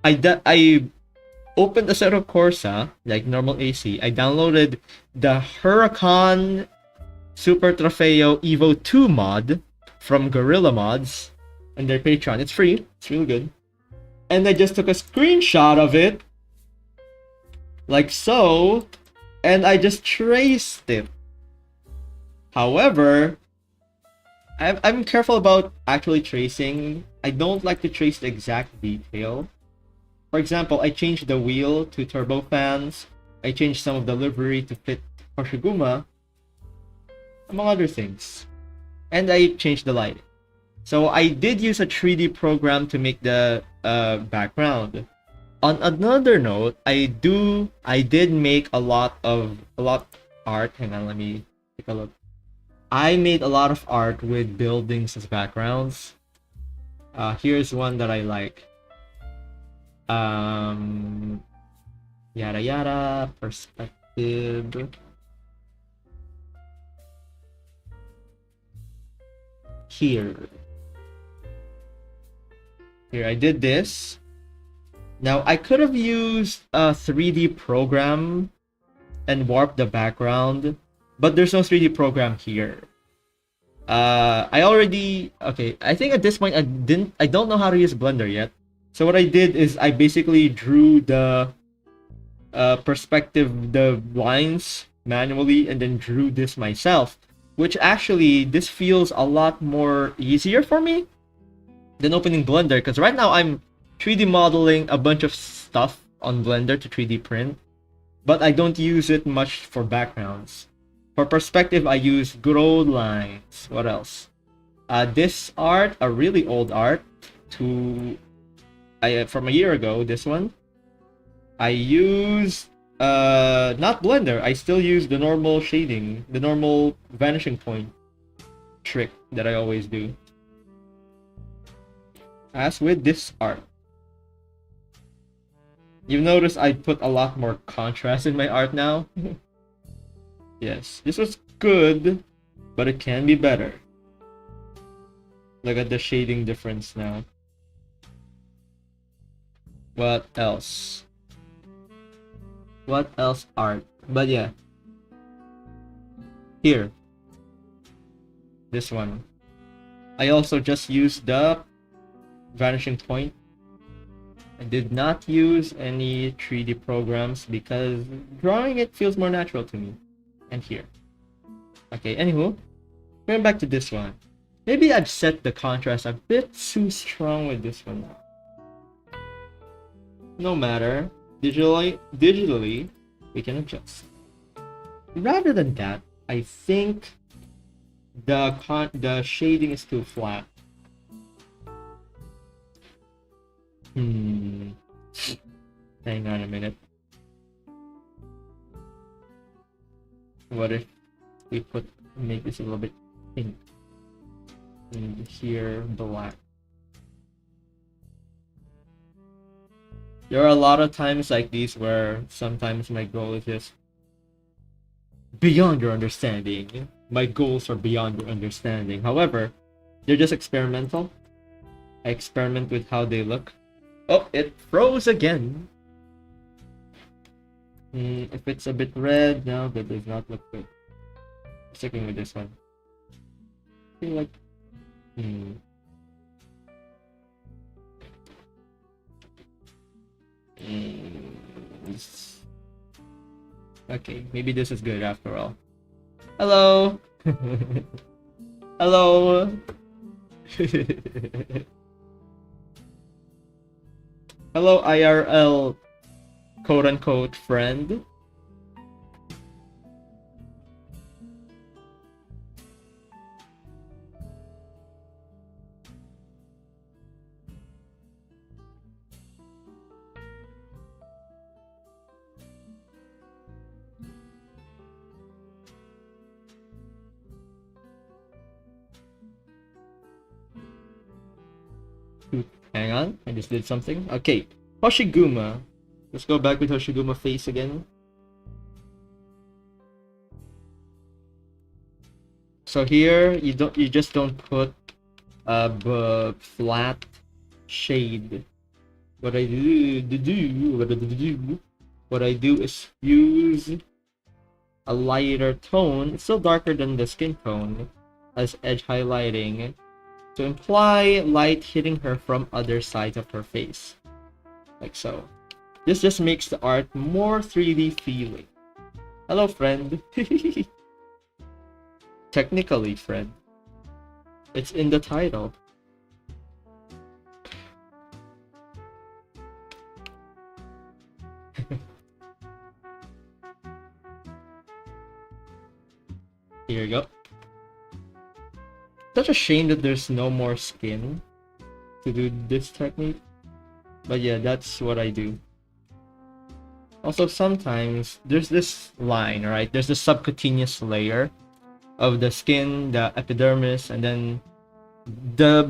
I opened Assetto Corsa, like normal AC. I downloaded the Huracan Super Trofeo Evo 2 mod from Gorilla Mods and their Patreon. It's free. It's really good. And I just took a screenshot of it, like so, and I just traced it. However, I'm careful about actually tracing. I don't like to trace the exact detail. For example, I changed the wheel to turbofans. I changed some of the livery to fit Hoshiguma, among other things. And I changed the lighting. So I did use a 3D program to make the background. On another note, I did make a lot art. Hang on, let me take a look. I made a lot of art with buildings as backgrounds. Here's one that I like. Yada yada, perspective. Here I did this. Now I could have used a 3D program and warped the background, but there's no 3D program here. I think at this point I don't know how to use Blender yet. So what I did is I basically drew the perspective, the lines manually, and then drew this myself, which actually this feels a lot more easier for me than opening Blender, because right now I'm 3D modeling a bunch of stuff on Blender to 3D print, but I don't use it much for backgrounds. For perspective, I use good old lines. What else? This art, a really old art, from a year ago, this one. I used not Blender. I still use the normal shading, the normal vanishing point trick that I always do. As with this art, you've noticed I put a lot more contrast in my art now. Yes, this was good, but it can be better. Look at the shading difference now. What else? What else art? But yeah. Here. This one. I also just used the vanishing point. I did not use any 3D programs because drawing it feels more natural to me. And here. Okay, anywho, going back to this one. Maybe I've set the contrast a bit too strong with this one. No matter. Digitally, we can adjust. Rather than that, I think the shading is too flat. Hang on a minute. What if we make this a little bit pink? And here, black. There are a lot of times like these where sometimes my goal is just beyond your understanding. My goals are beyond your understanding. However, they're just experimental. I experiment with how they look. Oh, it froze again. If it's a bit red, no, that does not look good. Sticking with this one. I feel like, okay, maybe this is good after all. Hello. Hello. Hello, IRL quote-unquote friend. Hang on, I just did something. Okay, Hoshiguma. Let's go back with Hoshiguma face again. So here you just don't put a flat shade. what I do is use a lighter tone. It's still darker than the skin tone as edge highlighting to imply light hitting her from other sides of her face, like so. This just makes the art more 3D feeling. Hello, friend. Technically, friend. It's in the title. Here you go. Such a shame that there's no more skin to do this technique. But yeah, that's what I do. Also, sometimes there's this line, right? There's the subcutaneous layer of the skin, the epidermis, and then the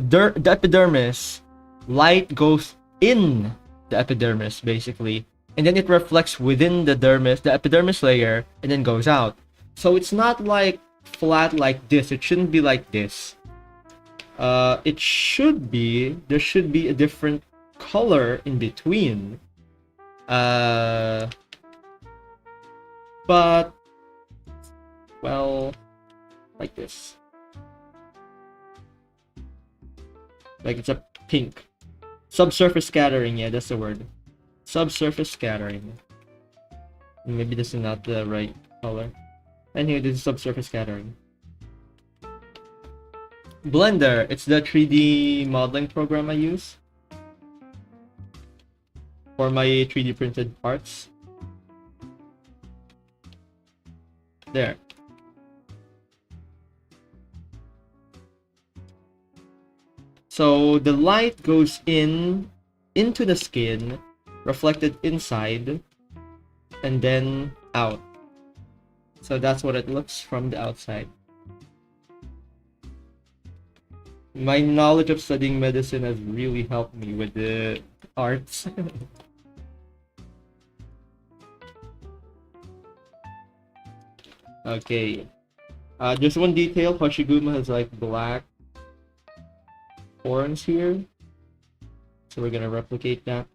epidermis, light goes in the epidermis basically, and then it reflects within the epidermis layer, and then goes out. So it's not like flat like this. It shouldn't be like this. It should be, there should be a different color in between. But well, like this. Like it's a pink. Subsurface scattering, yeah, that's the word. Subsurface scattering. Maybe this is not the right color. Anyway, this is subsurface scattering. Blender, it's the 3D modeling program I use for my 3D printed parts. There. So the light goes into the skin, reflected inside, and then out. So that's what it looks from the outside. My knowledge of studying medicine has really helped me with the arts. Okay. Just one detail, Hoshiguma has like black horns here. So we're gonna replicate that.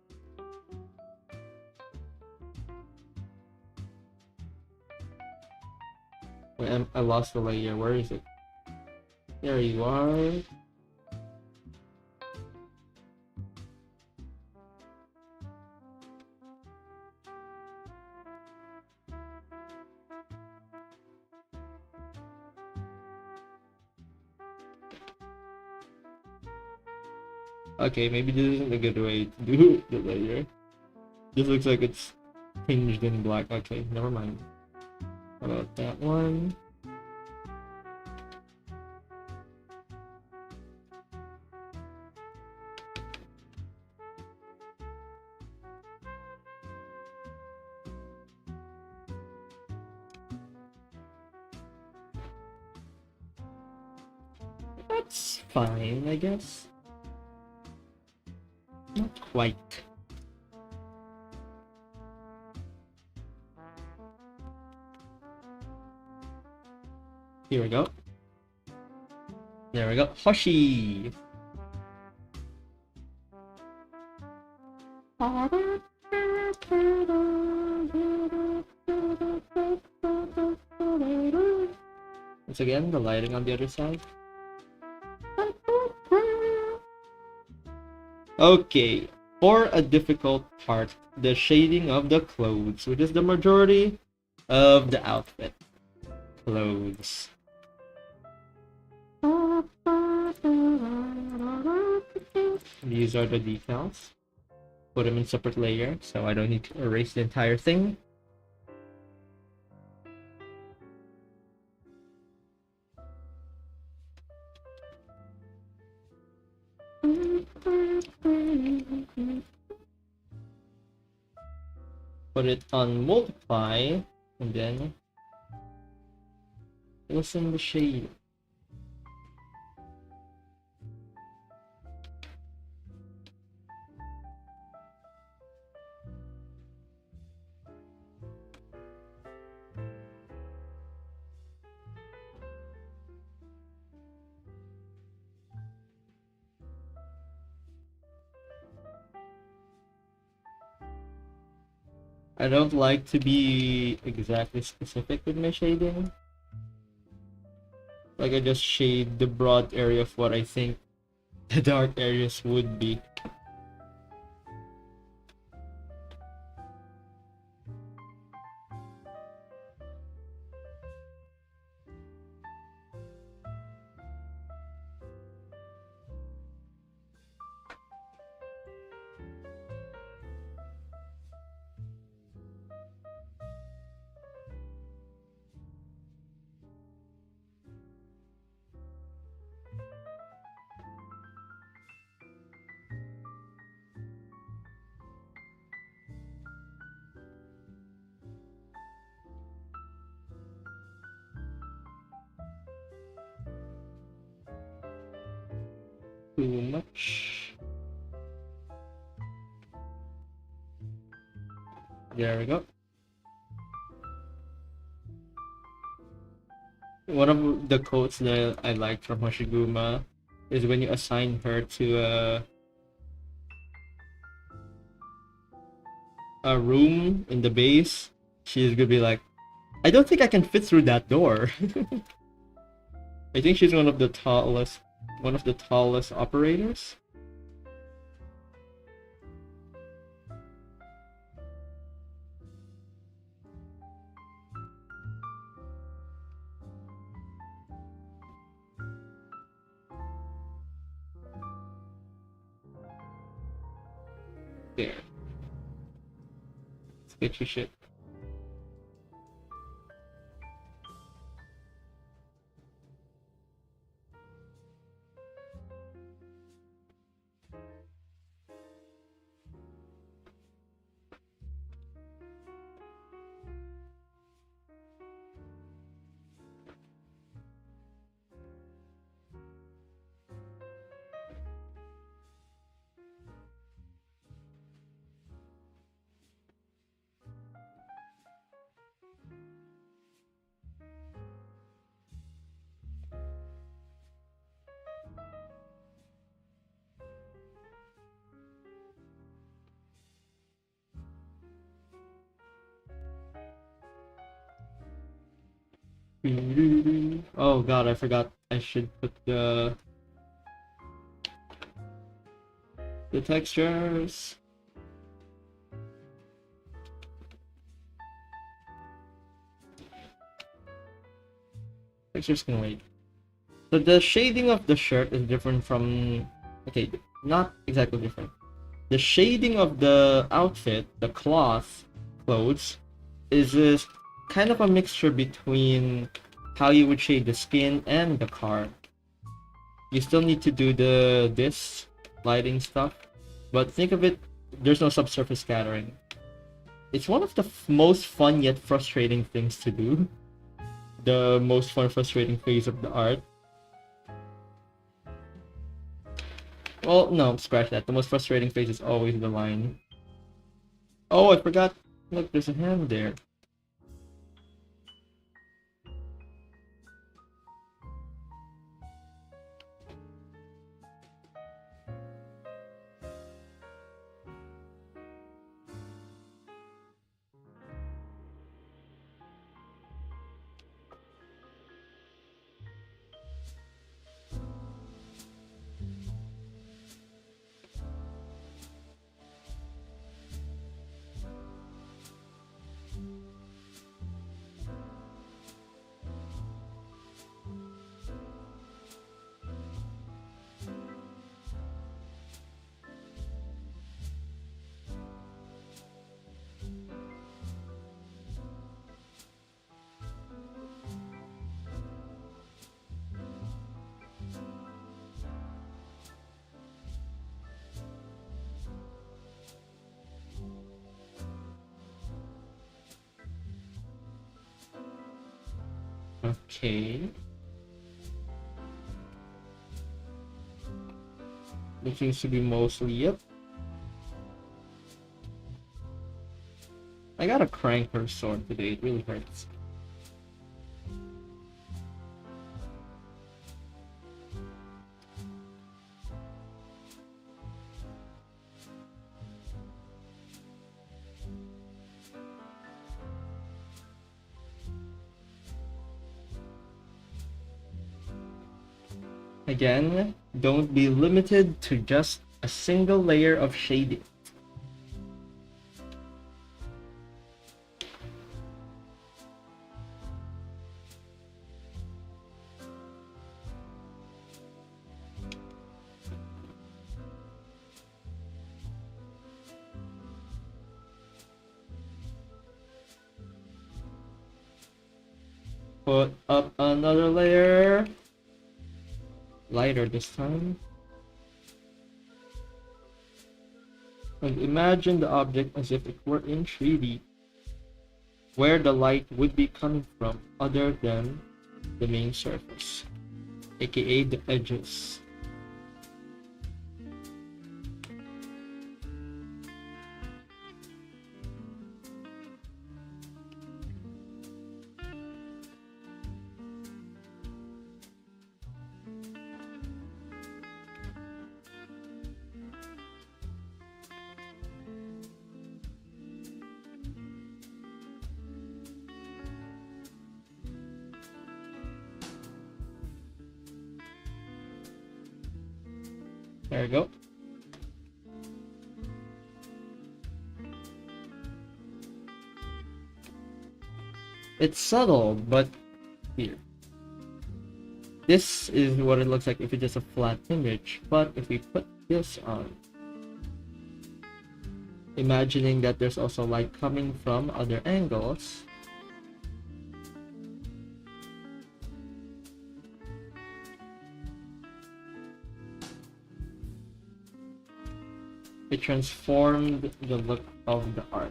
Wait, I lost the layer. Where is it? There you are. Okay, maybe this isn't a good way to do the layer. This looks like it's tinged in black. Okay, never mind. How about that one? That's fine, I guess. Not quite. Here we go. There we go. Hoshi! Once again, the lighting on the other side. Okay, for a difficult part, the shading of the clothes, which is the majority of the outfit. Clothes. These are the decals. Put them in separate layer, so I don't need to erase the entire thing. Put it on multiply, and then listen the shade. I don't like to be exactly specific with my shading. Like I just shade the broad area of what I think the dark areas would be. Too much. There we go. One of the quotes that I like from Hoshiguma is when you assign her to a room in the base, she's gonna be like, I don't think I can fit through that door. I think she's one of the tallest operators. There. Sketchy shit. Oh god, I forgot I should put the textures. Textures can wait. So the shading of the shirt is different from, okay, not exactly different. The shading of the outfit, the clothes, is kind of a mixture between how you would shade the skin and the car. You still need to do this lighting stuff, but think of it, there's no subsurface scattering. It's one of the most fun yet frustrating things to do. The most fun, frustrating phase of the art. Well, no, scratch that. The most frustrating phase is always the line. Oh, I forgot. Look, there's a hand there. Okay. It seems to be mostly, yep. I gotta crank her sword today, it really hurts. Again, don't be limited to just a single layer of shading. Put up another layer. Lighter this time. And imagine the object as if it were in 3D, where the light would be coming from other than the main surface, aka the edges. There we go. It's subtle, but here. This is what it looks like if it's just a flat image, but if we put this on, imagining that there's also light coming from other angles, it transformed the look of the art.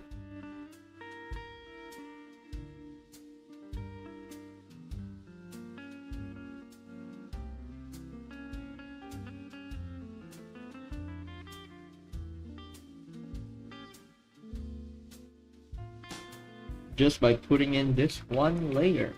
Just by putting in this one layer.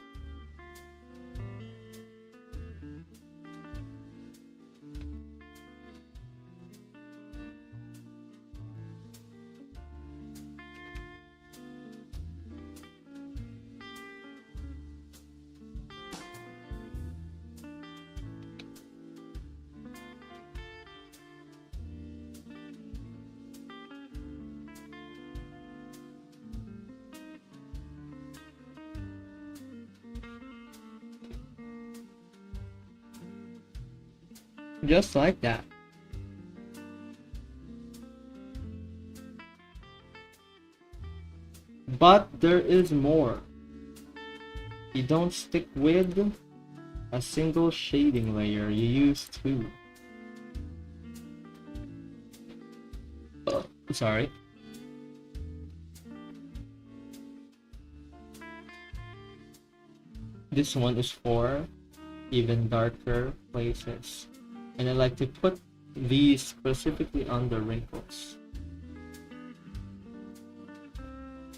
Just like that. But there is more. You don't stick with a single shading layer, you use two. Sorry. This one is for even darker places. And I like to put these specifically on the wrinkles.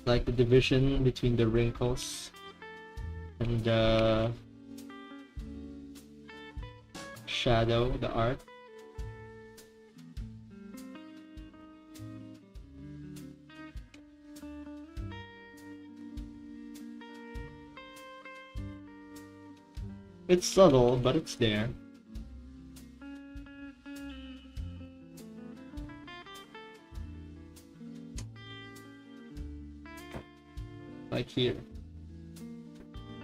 Like the division between the wrinkles and the shadow, the art. It's subtle, but it's there. Like here.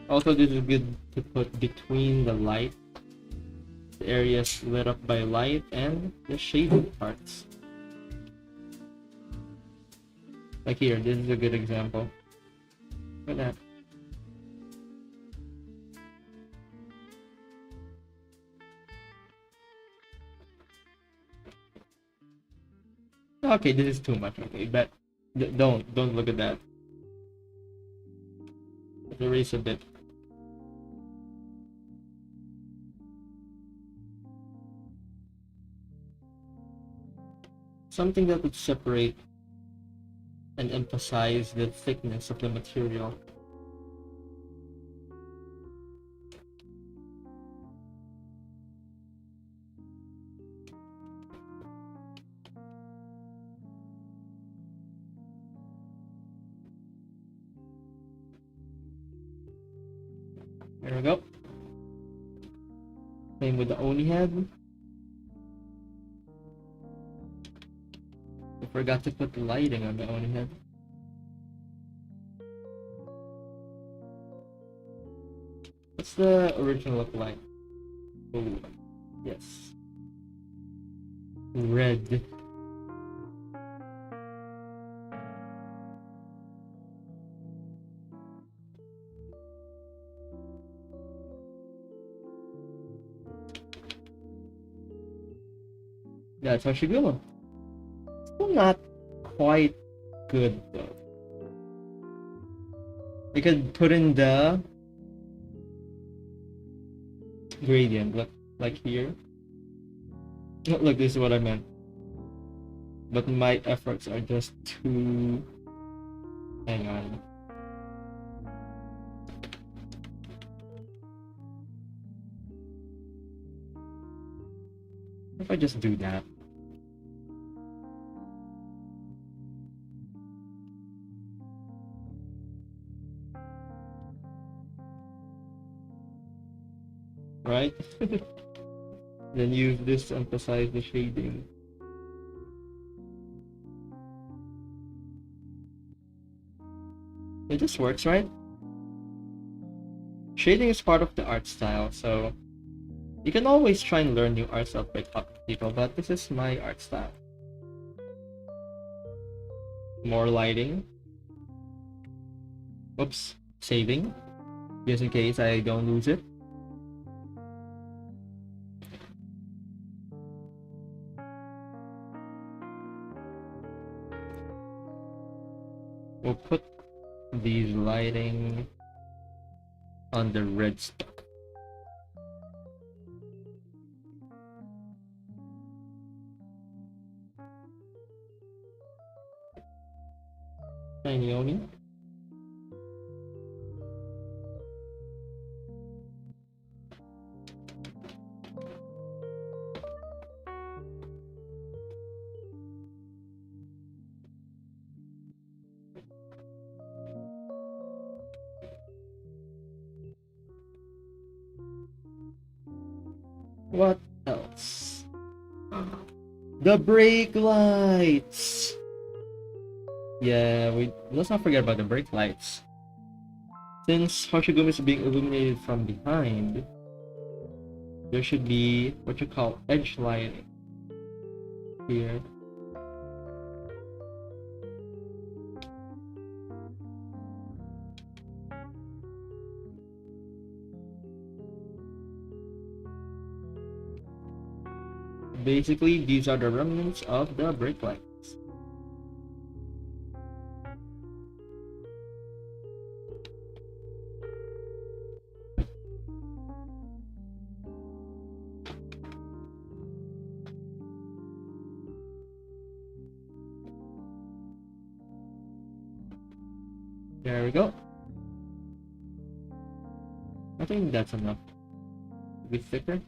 Also, this is good to put between the light, the areas lit up by light, and the shaded parts. Like here, this is a good example. Look at that. Okay, this is too much. Okay, but don't look at that. Let's erase a bit. Something that would separate and emphasize the thickness of the material. There we go. Same with the Oni head. I forgot to put lighting on the Oni head. What's the original look like? Oh, yes. Red. That's Hoshiguma. Still not quite good though. You could put in the gradient, like here. Look, this is what I meant. But my efforts are just too... Hang on. If I just do that. Right? Then use this to emphasize the shading. It just works, right? Shading is part of the art style, so you can always try and learn new art style by copying people, but this is my art style. More lighting. Oops, saving, just in case I don't lose it. We'll put these lighting on the red stuff. Tiny Oni. What else? The brake lights! Yeah, let's not forget about the brake lights. Since Hoshiguma is being illuminated from behind, there should be what you call edge lighting here. Basically, these are the remnants of the brake lights. There we go. I think that's enough. A bit thicker.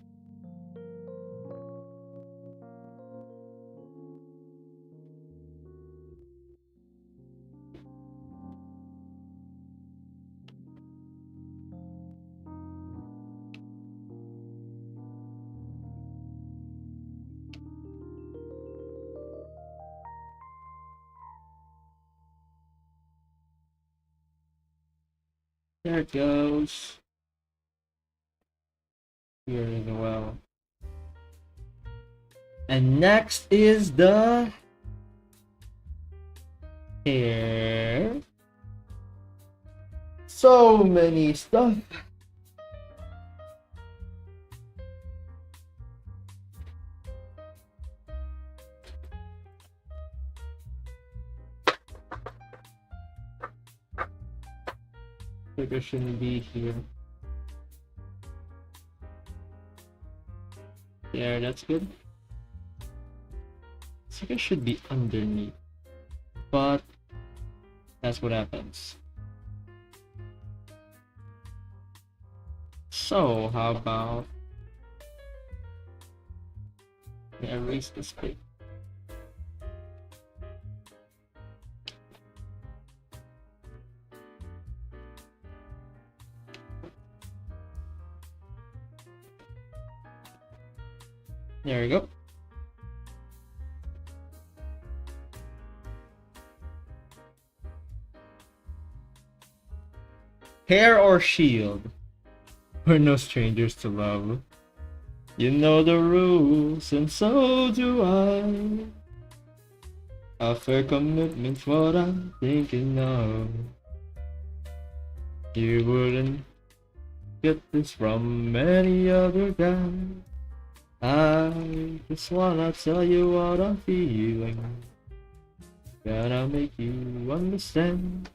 There it goes. Here as well. And next is the hair. So many stuff. Trigger shouldn't be here. There, that's good. Trigger should be underneath, but that's what happens. So, how about erase this bit? There we go. Hair or shield? We're no strangers to love. You know the rules, and so do I. A fair commitment's what I'm thinking of. You wouldn't get this from any other guy. I just wanna tell you what I'm feeling. Gotta make you understand.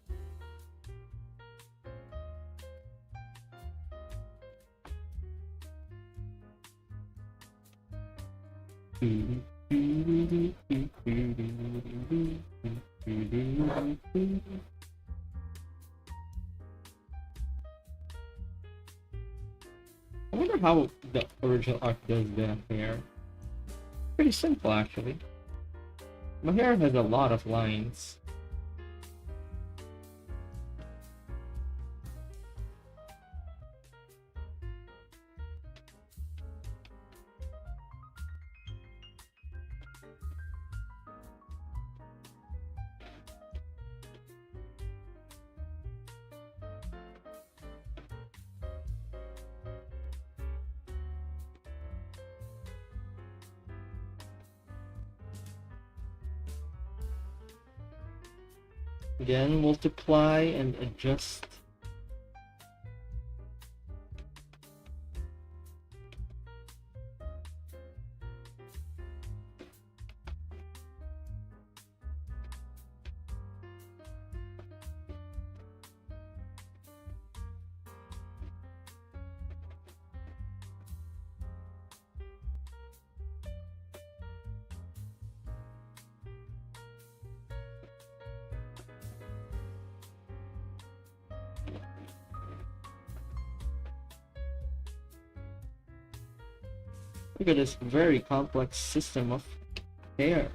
I wonder how the original art does the hair. Pretty simple, actually. My hair has a lot of lines. Again, multiply and adjust. Look at this very complex system of hair.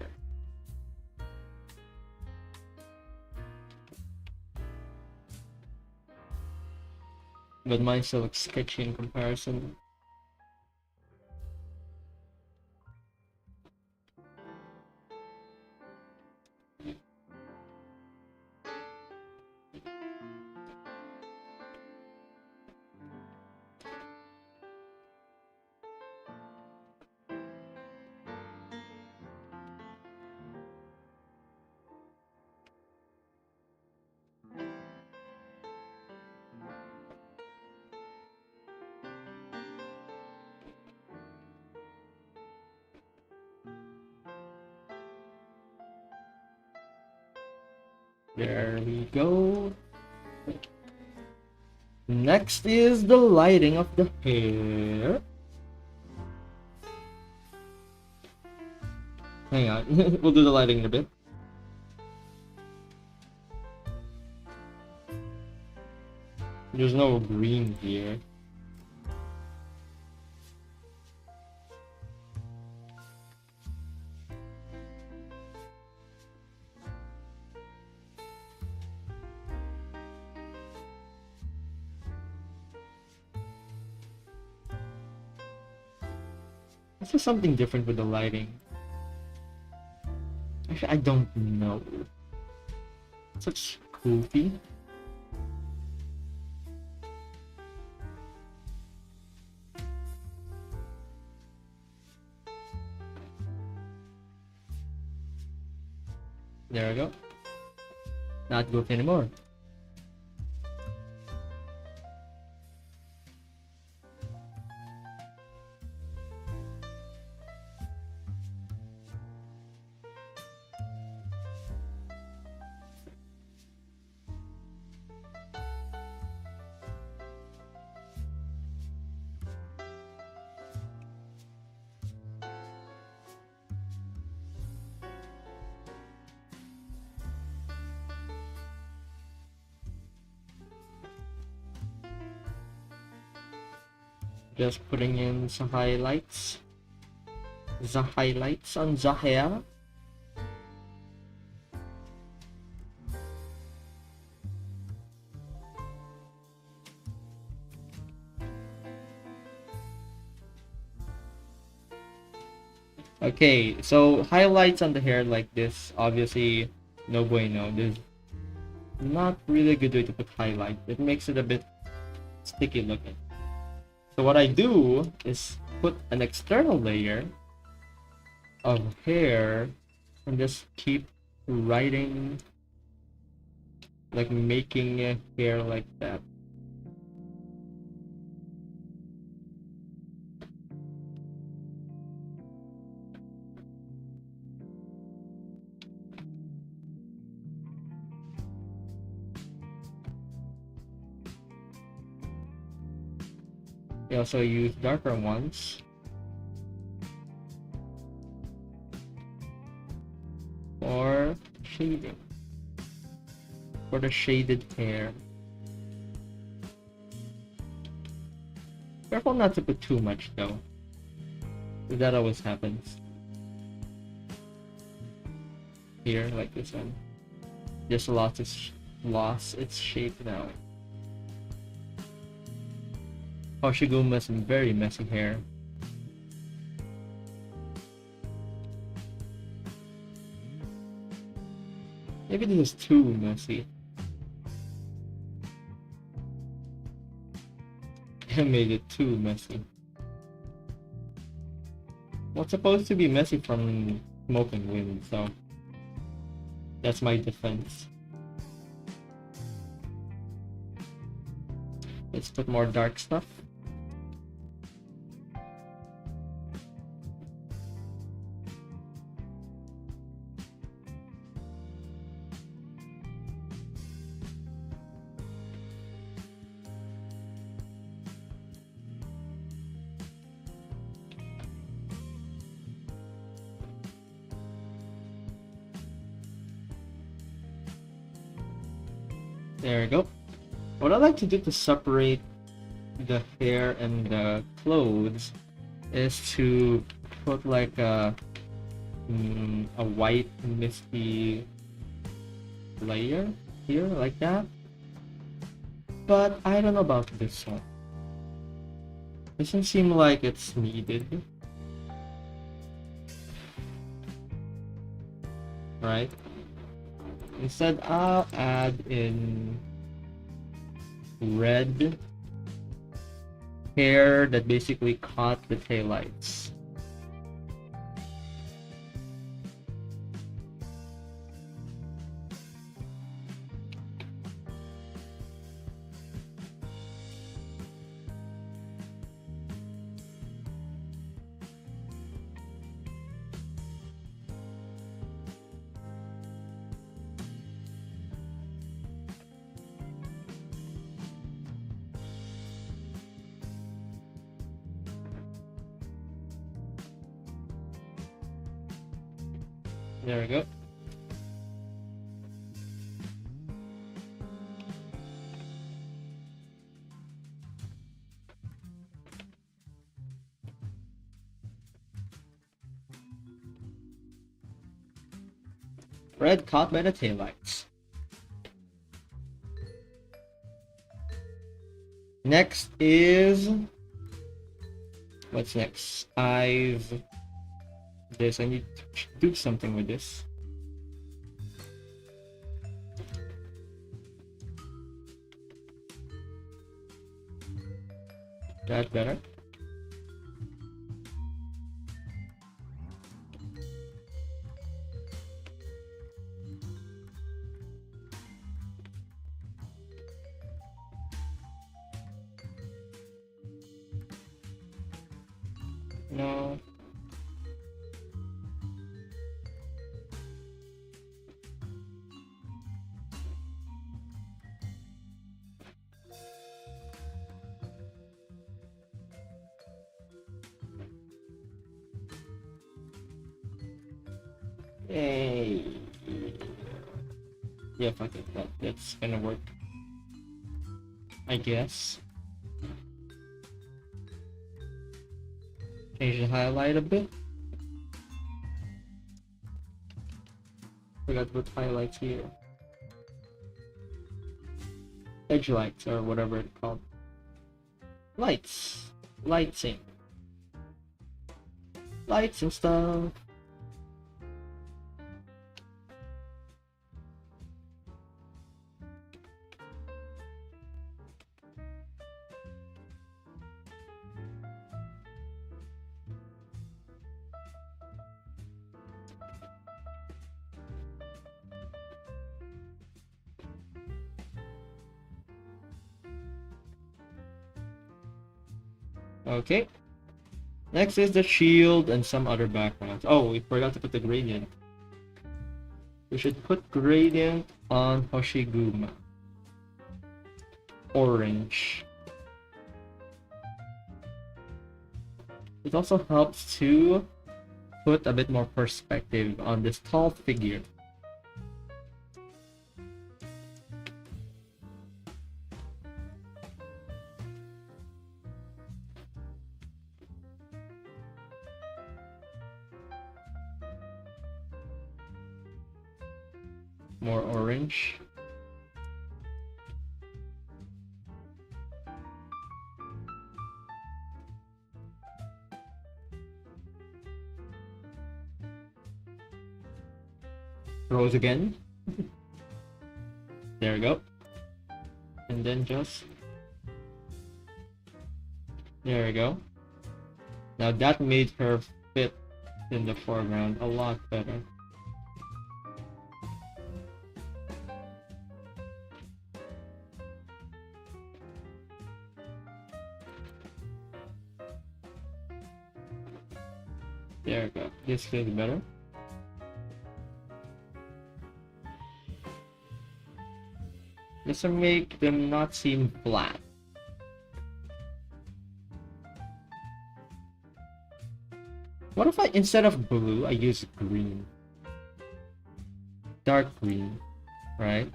But mine still looks sketchy in comparison. There we go. Next is the lighting of the hair. Hang on, we'll do the lighting in a bit. There's no green here. Is there something different with the lighting? Actually, I don't know. Such goofy. There we go. Not goofy anymore. Just putting in some highlights. The highlights on the hair. Okay, so highlights on the hair like this, obviously, no bueno. There's not really a good way to put highlight. It makes it a bit sticky looking. So what I do is put an external layer of hair and just keep writing, like making a hair like that. I also use darker ones for shading, for the shaded hair. Careful not to put too much though, because that always happens. Here, like this one, just lost its shape now. Hoshiguma's very messy hair. Maybe this is too messy. I made it too messy. Well, it's supposed to be messy from smoking wind, so that's my defense. Let's put more dark stuff. There we go. What I like to do to separate the hair and the clothes is to put like a white misty layer here, like that. But I don't know about this one. Doesn't seem like it's needed. Right? Instead, I'll add in red hair that basically caught the taillights. There we go. Red caught by the taillights. Next is... what's next? I need to do something with this. That better? No. Hey. Yeah, fuck it. That's gonna work, I guess. Change the highlight a bit. Forgot to put highlights here. Edge lights, or whatever it's called. Lights. Lightsing. lights and stuff. Okay. Next is the shield and some other backgrounds. Oh, we forgot to put the gradient. We should put gradient on Hoshiguma. Orange. It also helps to put a bit more perspective on this tall figure. More orange. Rose again. There we go. And then just... there we go. Now that made her fit in the foreground a lot better. There we go. This feels better. Just to make them not seem flat. What if I, instead of blue, I use green? Dark green, right?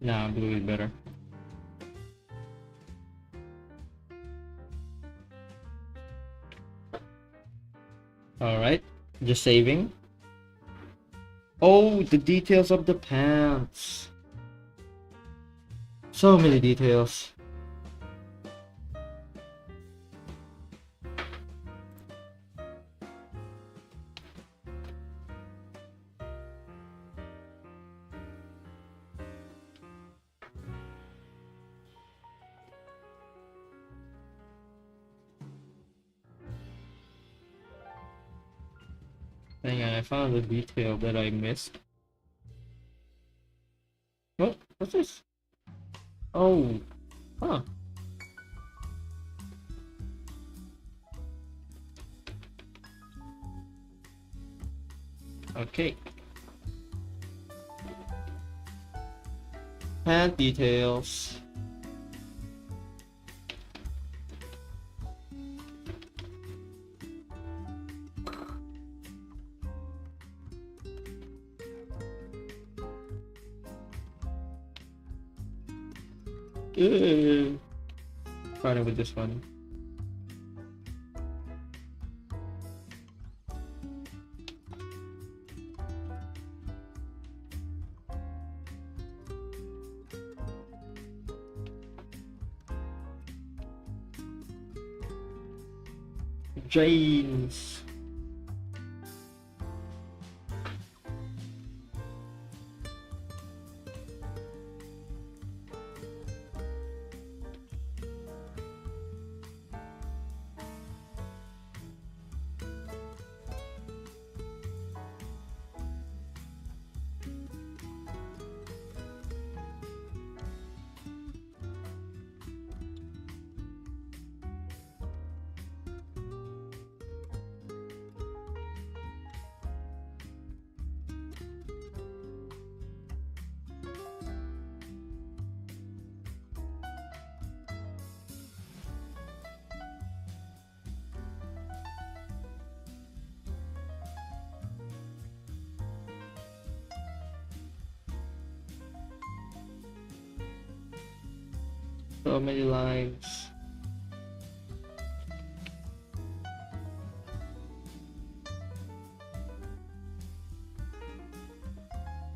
Nah, blue is better. Alright, just saving. Oh, the details of the pants. So many details. Hang on, I found a detail that I missed. What? What's this? Oh, huh. Okay. Pant details. Starting with this one. James. So many lines.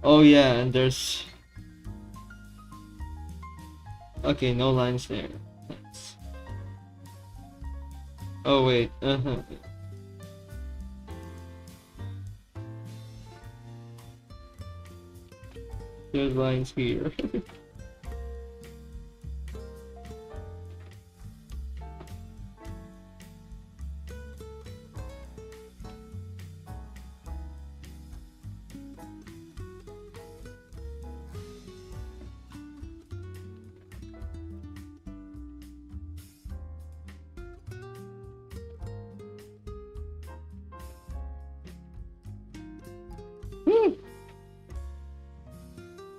Oh yeah, and there's... Okay, no lines there. That's... Oh wait, There's lines here.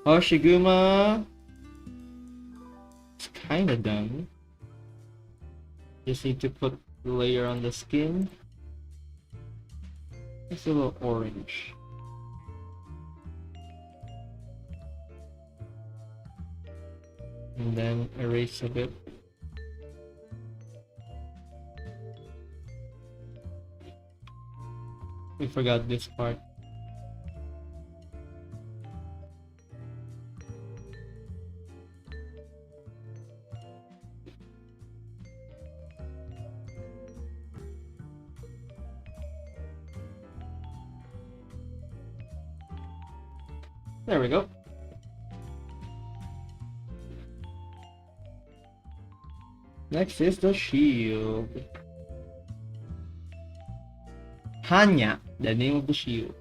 Hoshiguma, it's kinda done. Just need to put the layer on the skin. It's a little orange. And then erase a bit. We forgot this part. There we go. Next is the shield. Hanya, the name of the shield.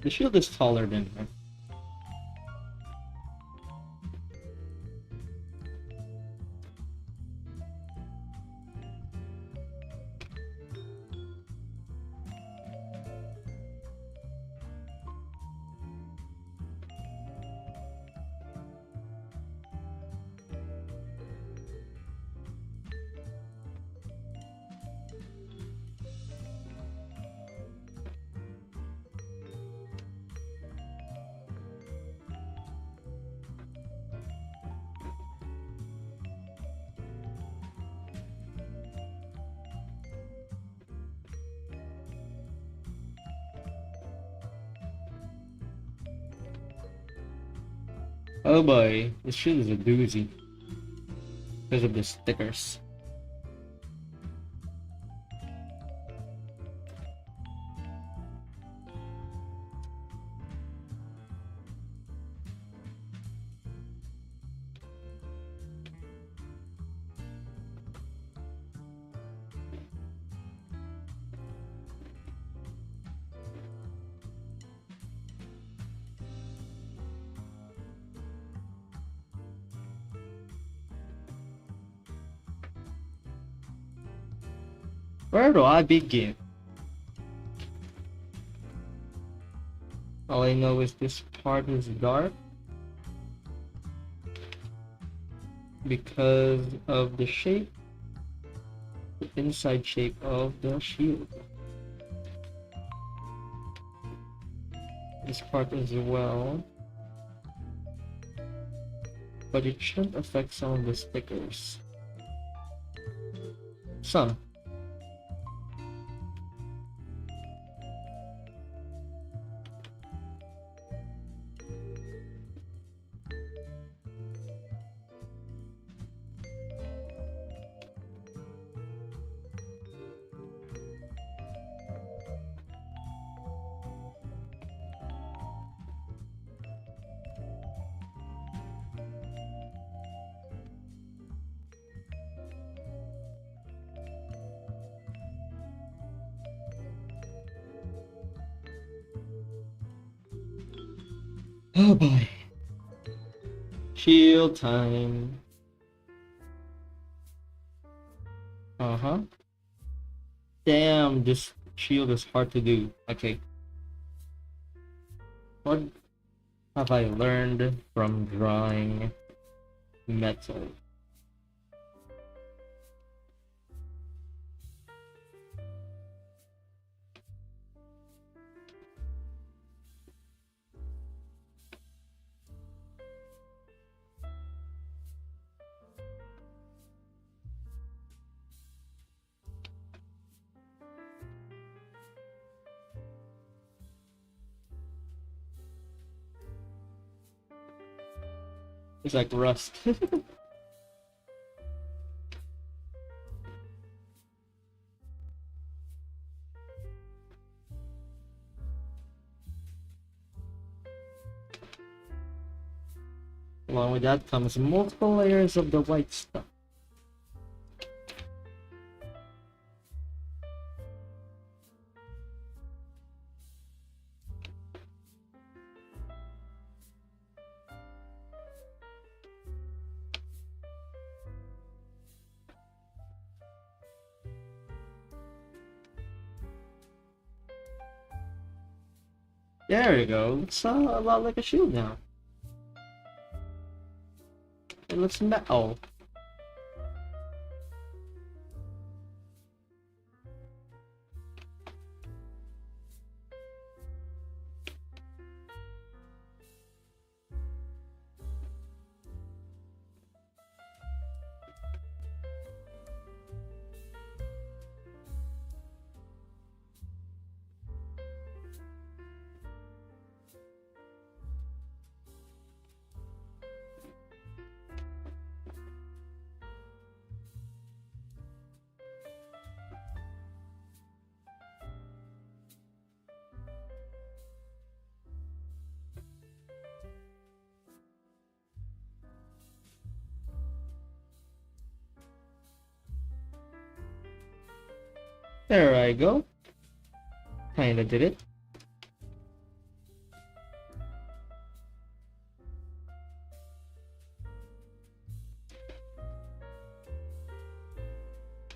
The shield is taller than her. Oh boy, this shield is a doozy because of the stickers. Where do I begin? All I know is this part is dark because of the shape, the inside shape of the shield. This part as well, but it shouldn't affect some of the stickers. Some. Oh boy. Shield time. Uh-huh. Damn, this shield is hard to do. Okay. What have I learned from drawing metal? It's like rust. Along with that comes multiple layers of the white stuff. There you go. Looks a lot like a shield now. It looks metal. There I go. Kinda did it.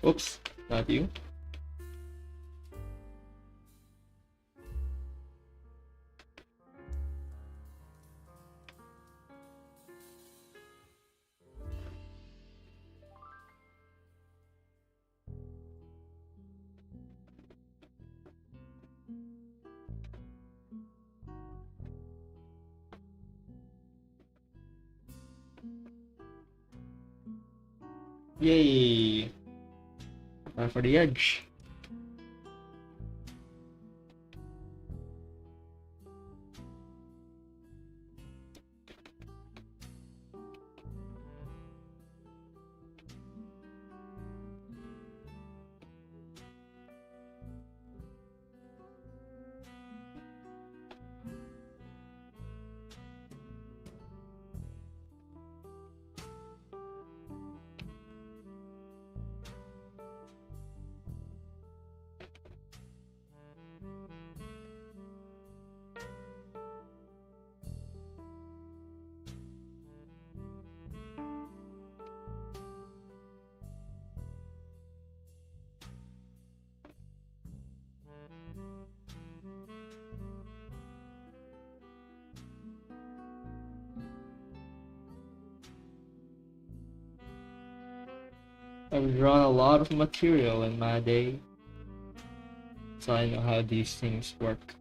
Oops, not you. Yay! Time for the edge. I've drawn a lot of material in my day, so I know how these things work.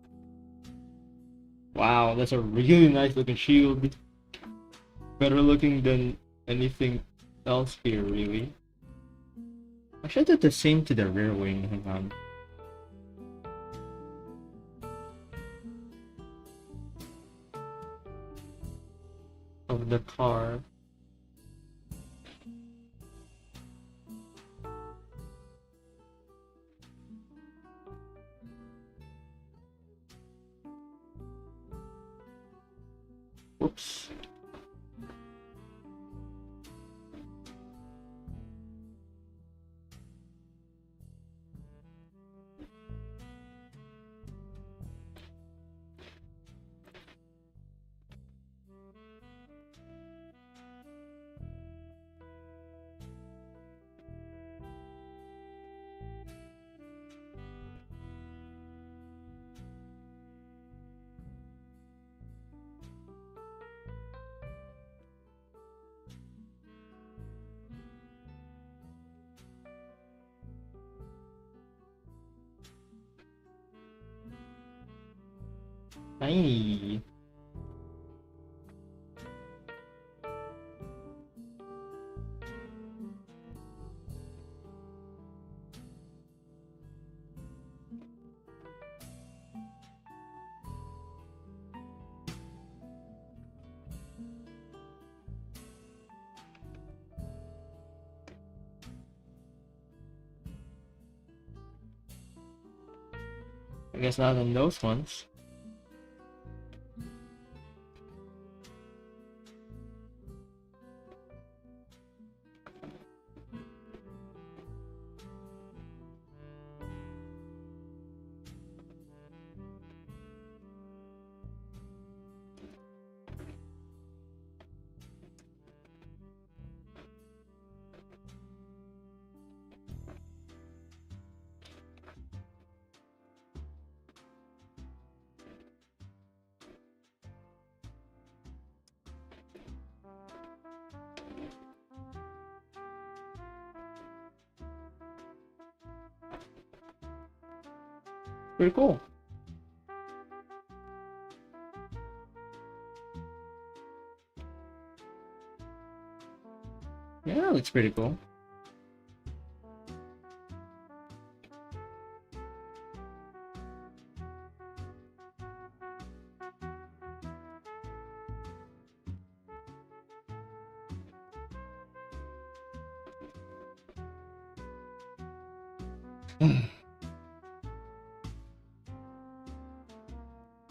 Wow, that's a really nice looking shield. Better looking than anything else here, really. I should do the same to the rear wing, hang on. Of the car. Whoops. Tiny. I guess not on those ones. Pretty cool. Yeah, looks pretty cool.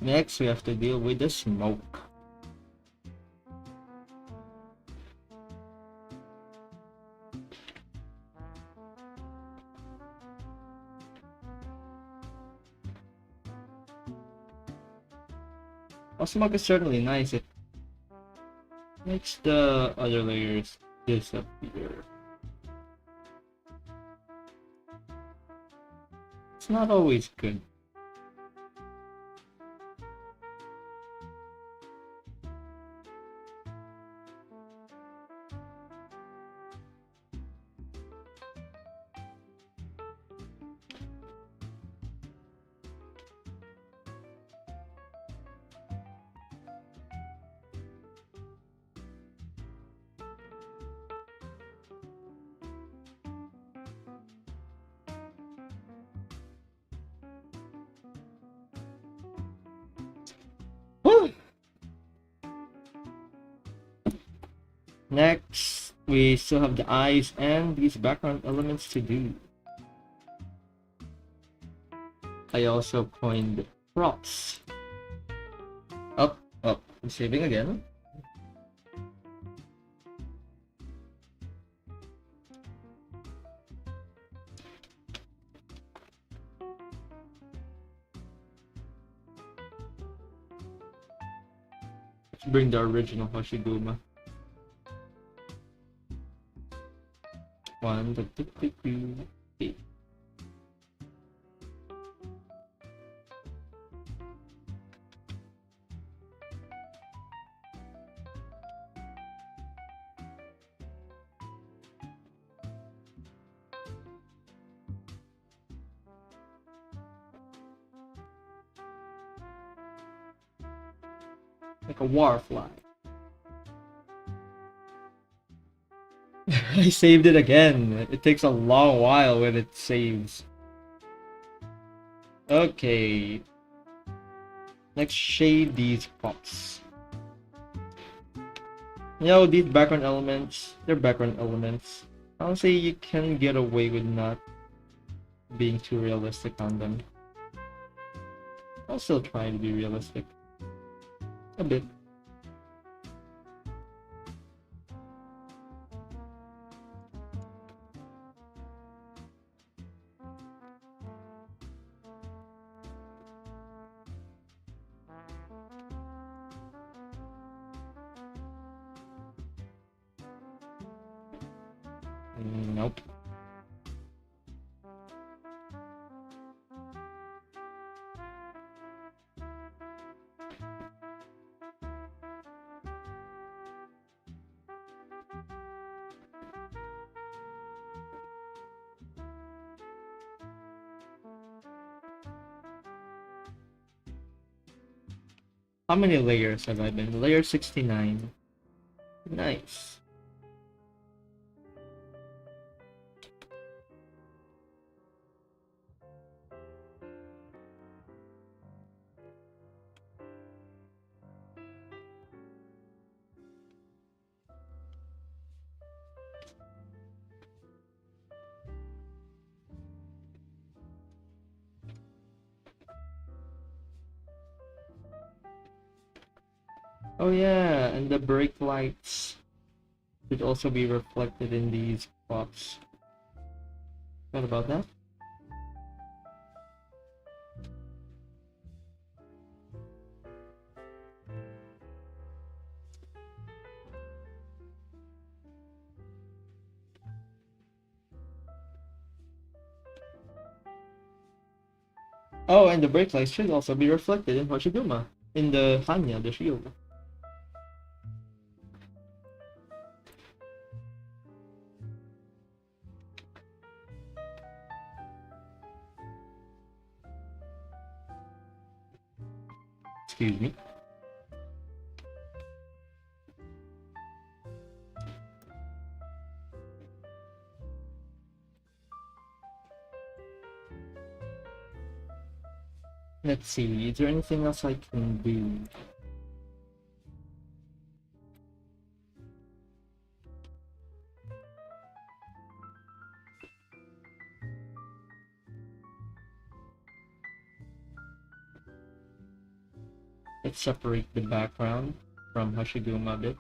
Next, we have to deal with the smoke. Well, smoke is certainly nice. It makes the other layers disappear. It's not always good. Next, we still have the eyes and these background elements to do. I also coined props. Up, up. I'm saving again. Let's bring the original Hoshiguma. 1, 2, 2, 2, 8. Like a war fly. I saved it again. It takes a long while when it saves. Okay. Let's shade these props. You know, these background elements, they're background elements. Honestly, you can get away with not being too realistic on them. I'll still try to be realistic. A bit. Nope. How many layers have I been? Layer 69. Nice. Oh yeah, and the brake lights should also be reflected in these spots. What about that? Oh, and the brake lights should also be reflected in Hoshiguma, in the Hanya, the shield. Excuse me. Let's see, is there anything else I can do? Let's separate the background from Hoshiguma a bit.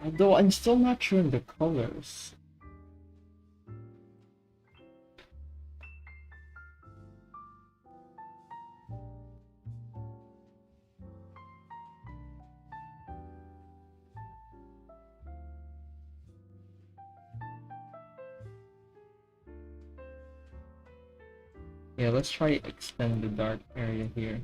Although I'm still not sure in the colors. Yeah, let's try extend the dark area here.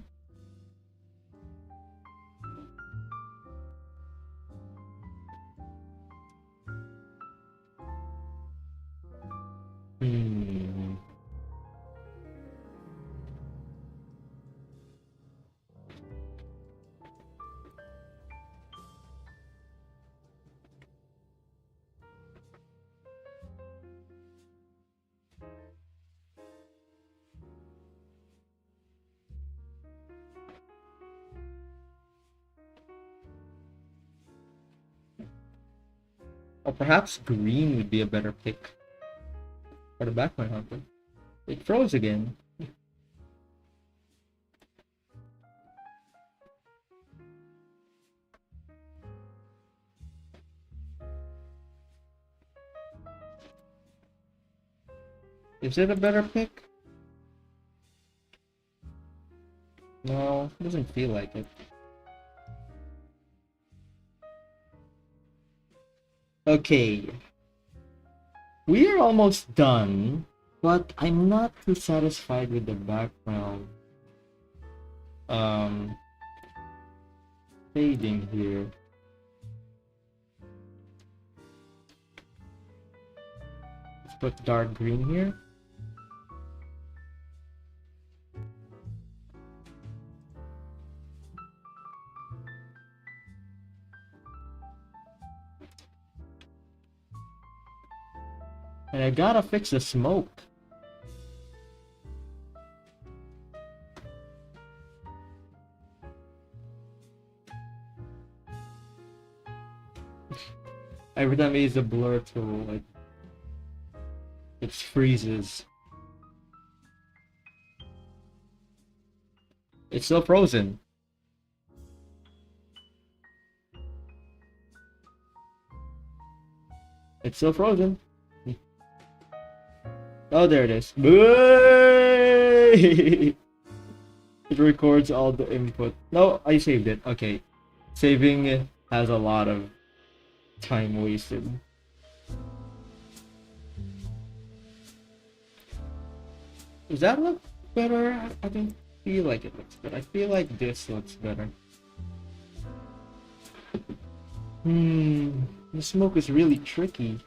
Hmm. Or perhaps green would be a better pick for the background hunter. It froze again. Is it a better pick? No, it doesn't feel like it. Okay. We are almost done, but I'm not too satisfied with the background. Fading here. Let's put dark green here. And I gotta fix the smoke. Every time I use the blur tool, like, it freezes. It's still frozen. It's still frozen. Oh, there it is. It records all the input. No, I saved it. Okay. Saving has a lot of time wasted. Does that look better? I don't feel like it looks better. I feel like this looks better. The smoke is really tricky.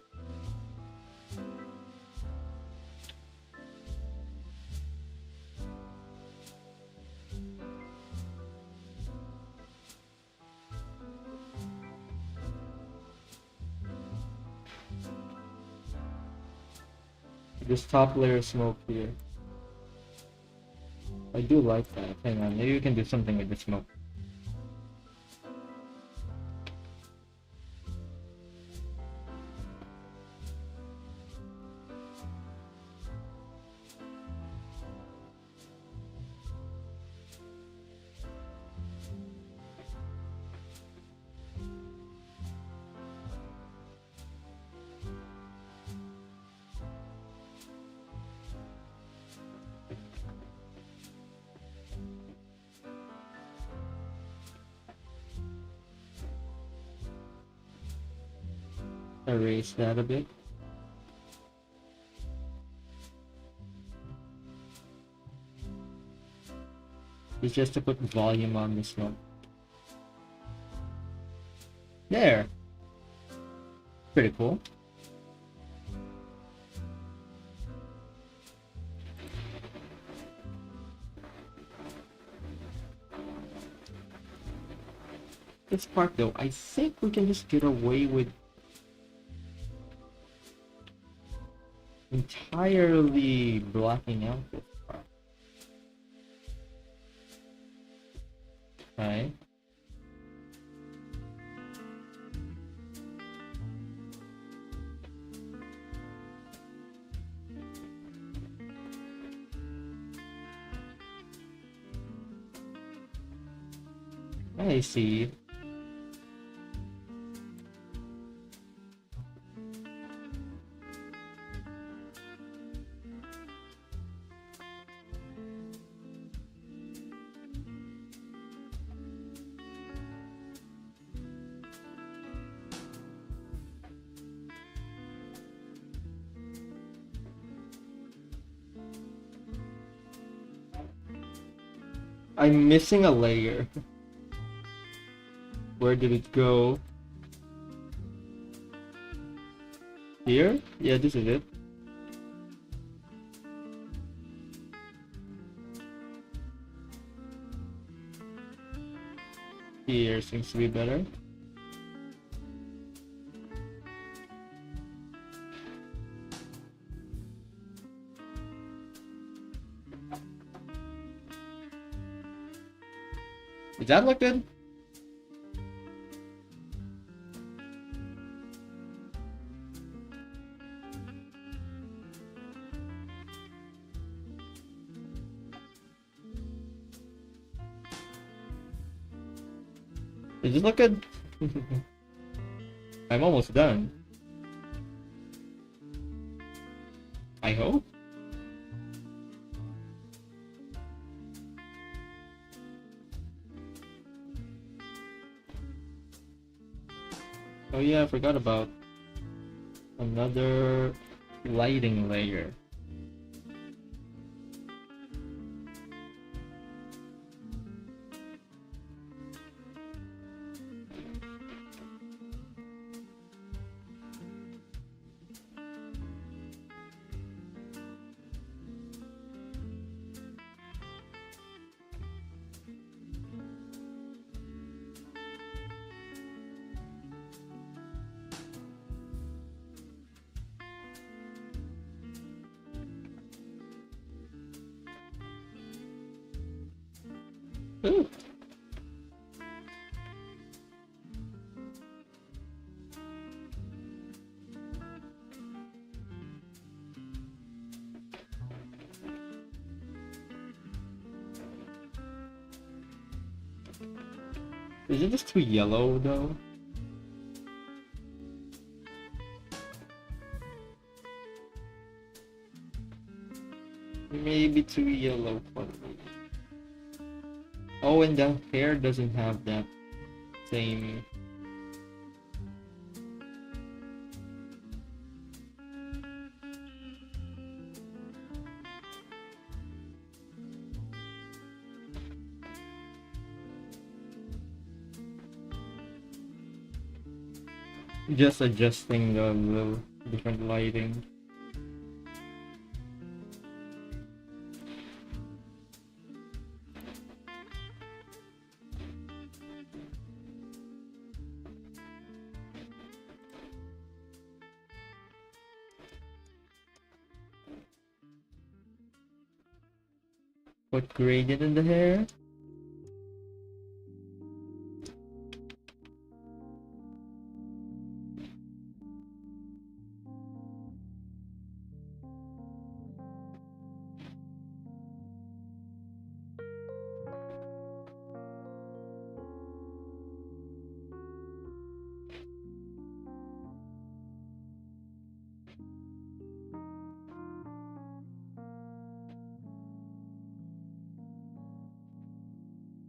This top layer of smoke here. I do like that. Hang on, maybe we can do something with the smoke. Erase that a bit. It's just to put volume on the smoke. There! Pretty cool. This part though, I think we can just get away with entirely blocking out this part. Okay. I see. I'm missing a layer. Where did it go? Here? Yeah, this is it. Here seems to be better. Does that look good? Does this look good? I'm almost done. I hope. Oh yeah, I forgot about another lighting layer. Ooh. Is it just too yellow though? Maybe too yellow for me. Oh, and the hair doesn't have that same. Just adjusting the different lighting. Put gradient in the hair.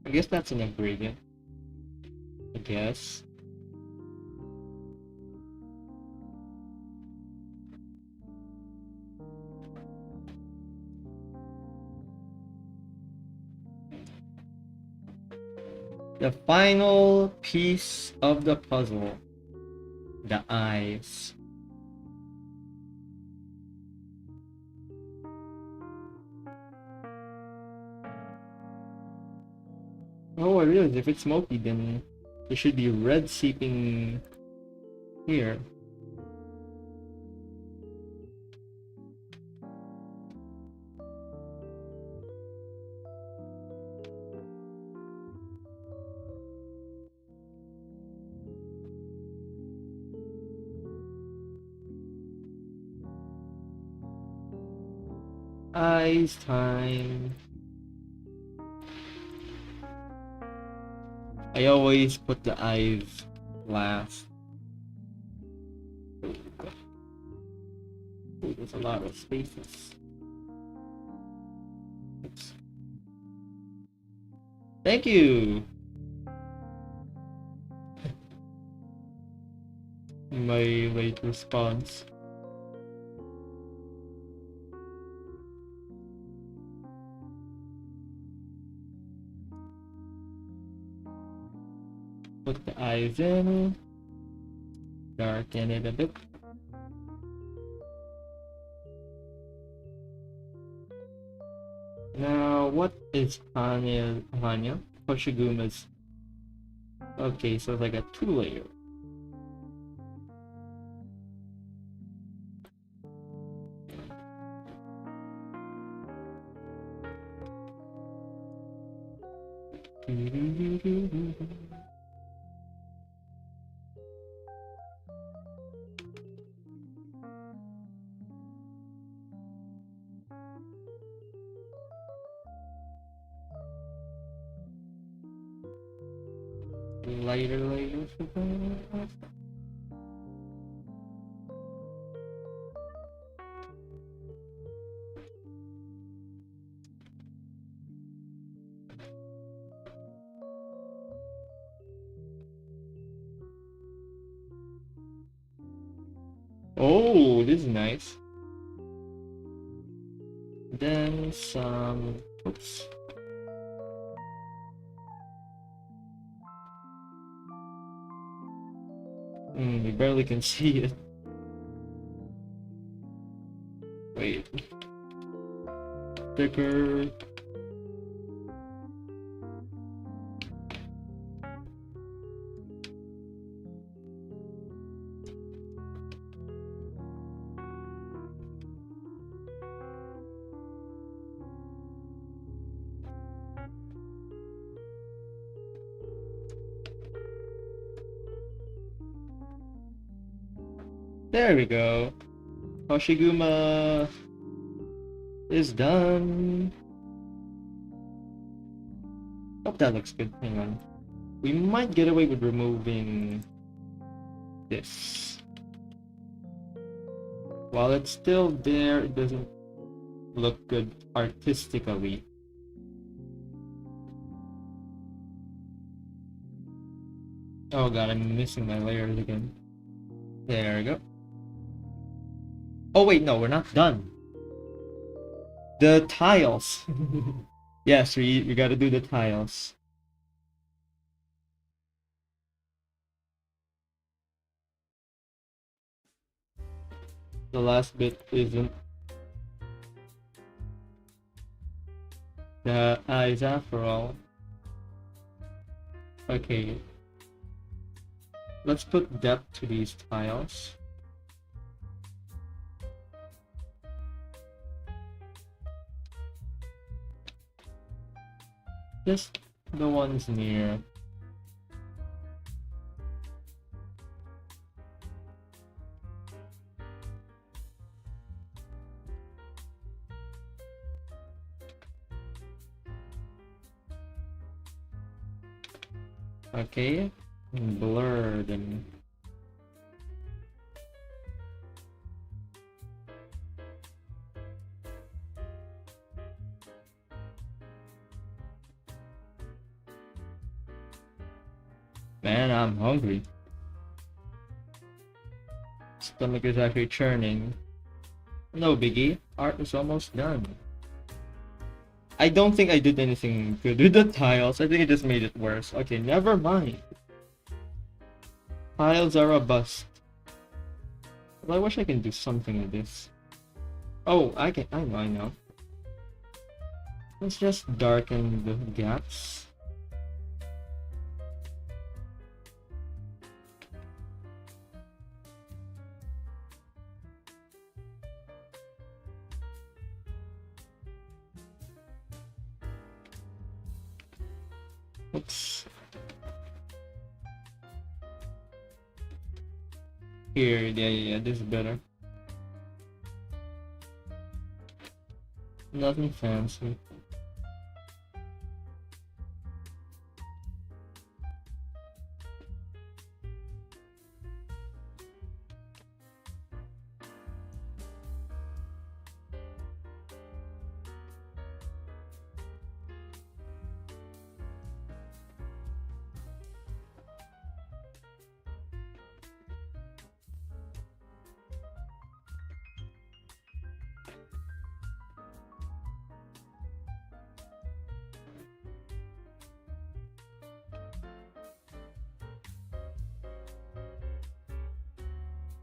I guess that's enough gradient. I guess. The final piece of the puzzle. The eyes. Oh, I realized if it's smoky, then there should be red seeping here. Eyes time. I always put the eyes last. Ooh, there's a lot of spaces. Oops. Thank you! My late response. Put the eyes in. Darken it a bit. Now, what is Hanya Hoshiguma's? Okay, so it's like a 2-layer. Lighter layers. Oh, this is nice. Then some. Oops. You barely can see it. Wait. Thicker. There we go. Hoshiguma is done. Hope that looks good. Hang on. We might get away with removing this. While it's still there, it doesn't look good artistically. Oh god, I'm missing my layers again. There we go. Oh wait, no, we're not done. The tiles. Yes, we gotta do the tiles. The last bit isn't the eyes after all. Okay. Let's put depth to these tiles. Just the ones near. Okay, blur them. Man, I'm hungry. Stomach is actually churning. No biggie, art is almost done. I don't think I did anything good with the tiles. I think I just made it worse. Okay, never mind. Tiles are a bust. Well, I wish I can do something with this. Oh, I know. Let's just darken the gaps. Oops. Here, yeah, this is better. Nothing fancy.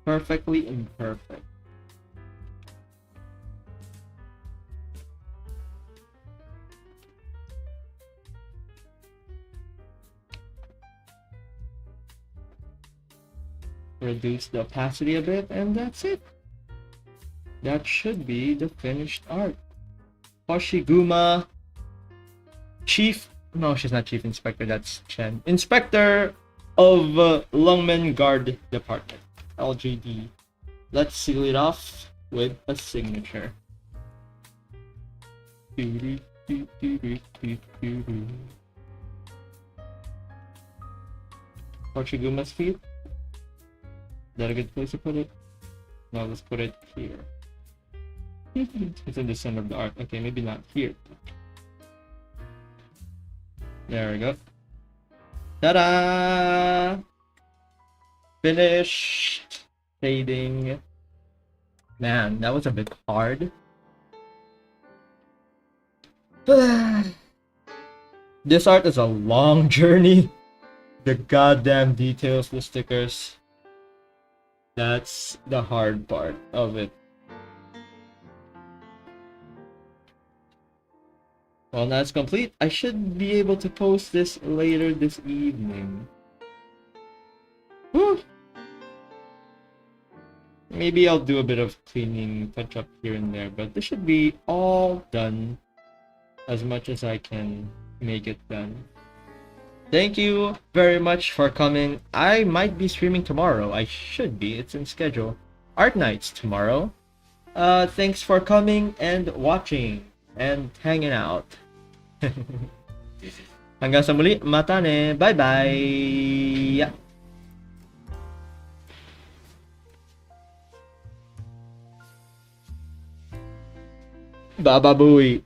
Perfectly imperfect. Reduce the opacity a bit, and that's it. That should be the finished art. Hoshiguma Chief. No, she's not Chief Inspector, that's Chen. Inspector of Lungmen Guard Department. LGD. Let's seal it off with a signature. Hoshiguma's feet. Is that a good place to put it? No, let's put it here. It's in the center of the art. Okay, maybe not here. There we go. Ta-da! Finished. Shading. Man, that was a bit hard. This art is a long journey. The goddamn details, the stickers. That's the hard part of it. Well, now it's complete. I should be able to post this later this evening. Whew. Maybe I'll do a bit of cleaning, touch up here and there, but this should be all done as much as I can make it done. Thank you very much for coming. I might be streaming tomorrow. I should be. It's in schedule. Arknights tomorrow. Thanks for coming and watching and hanging out. Hanggang sa muli. Matane. Bye-bye. Baba Booey.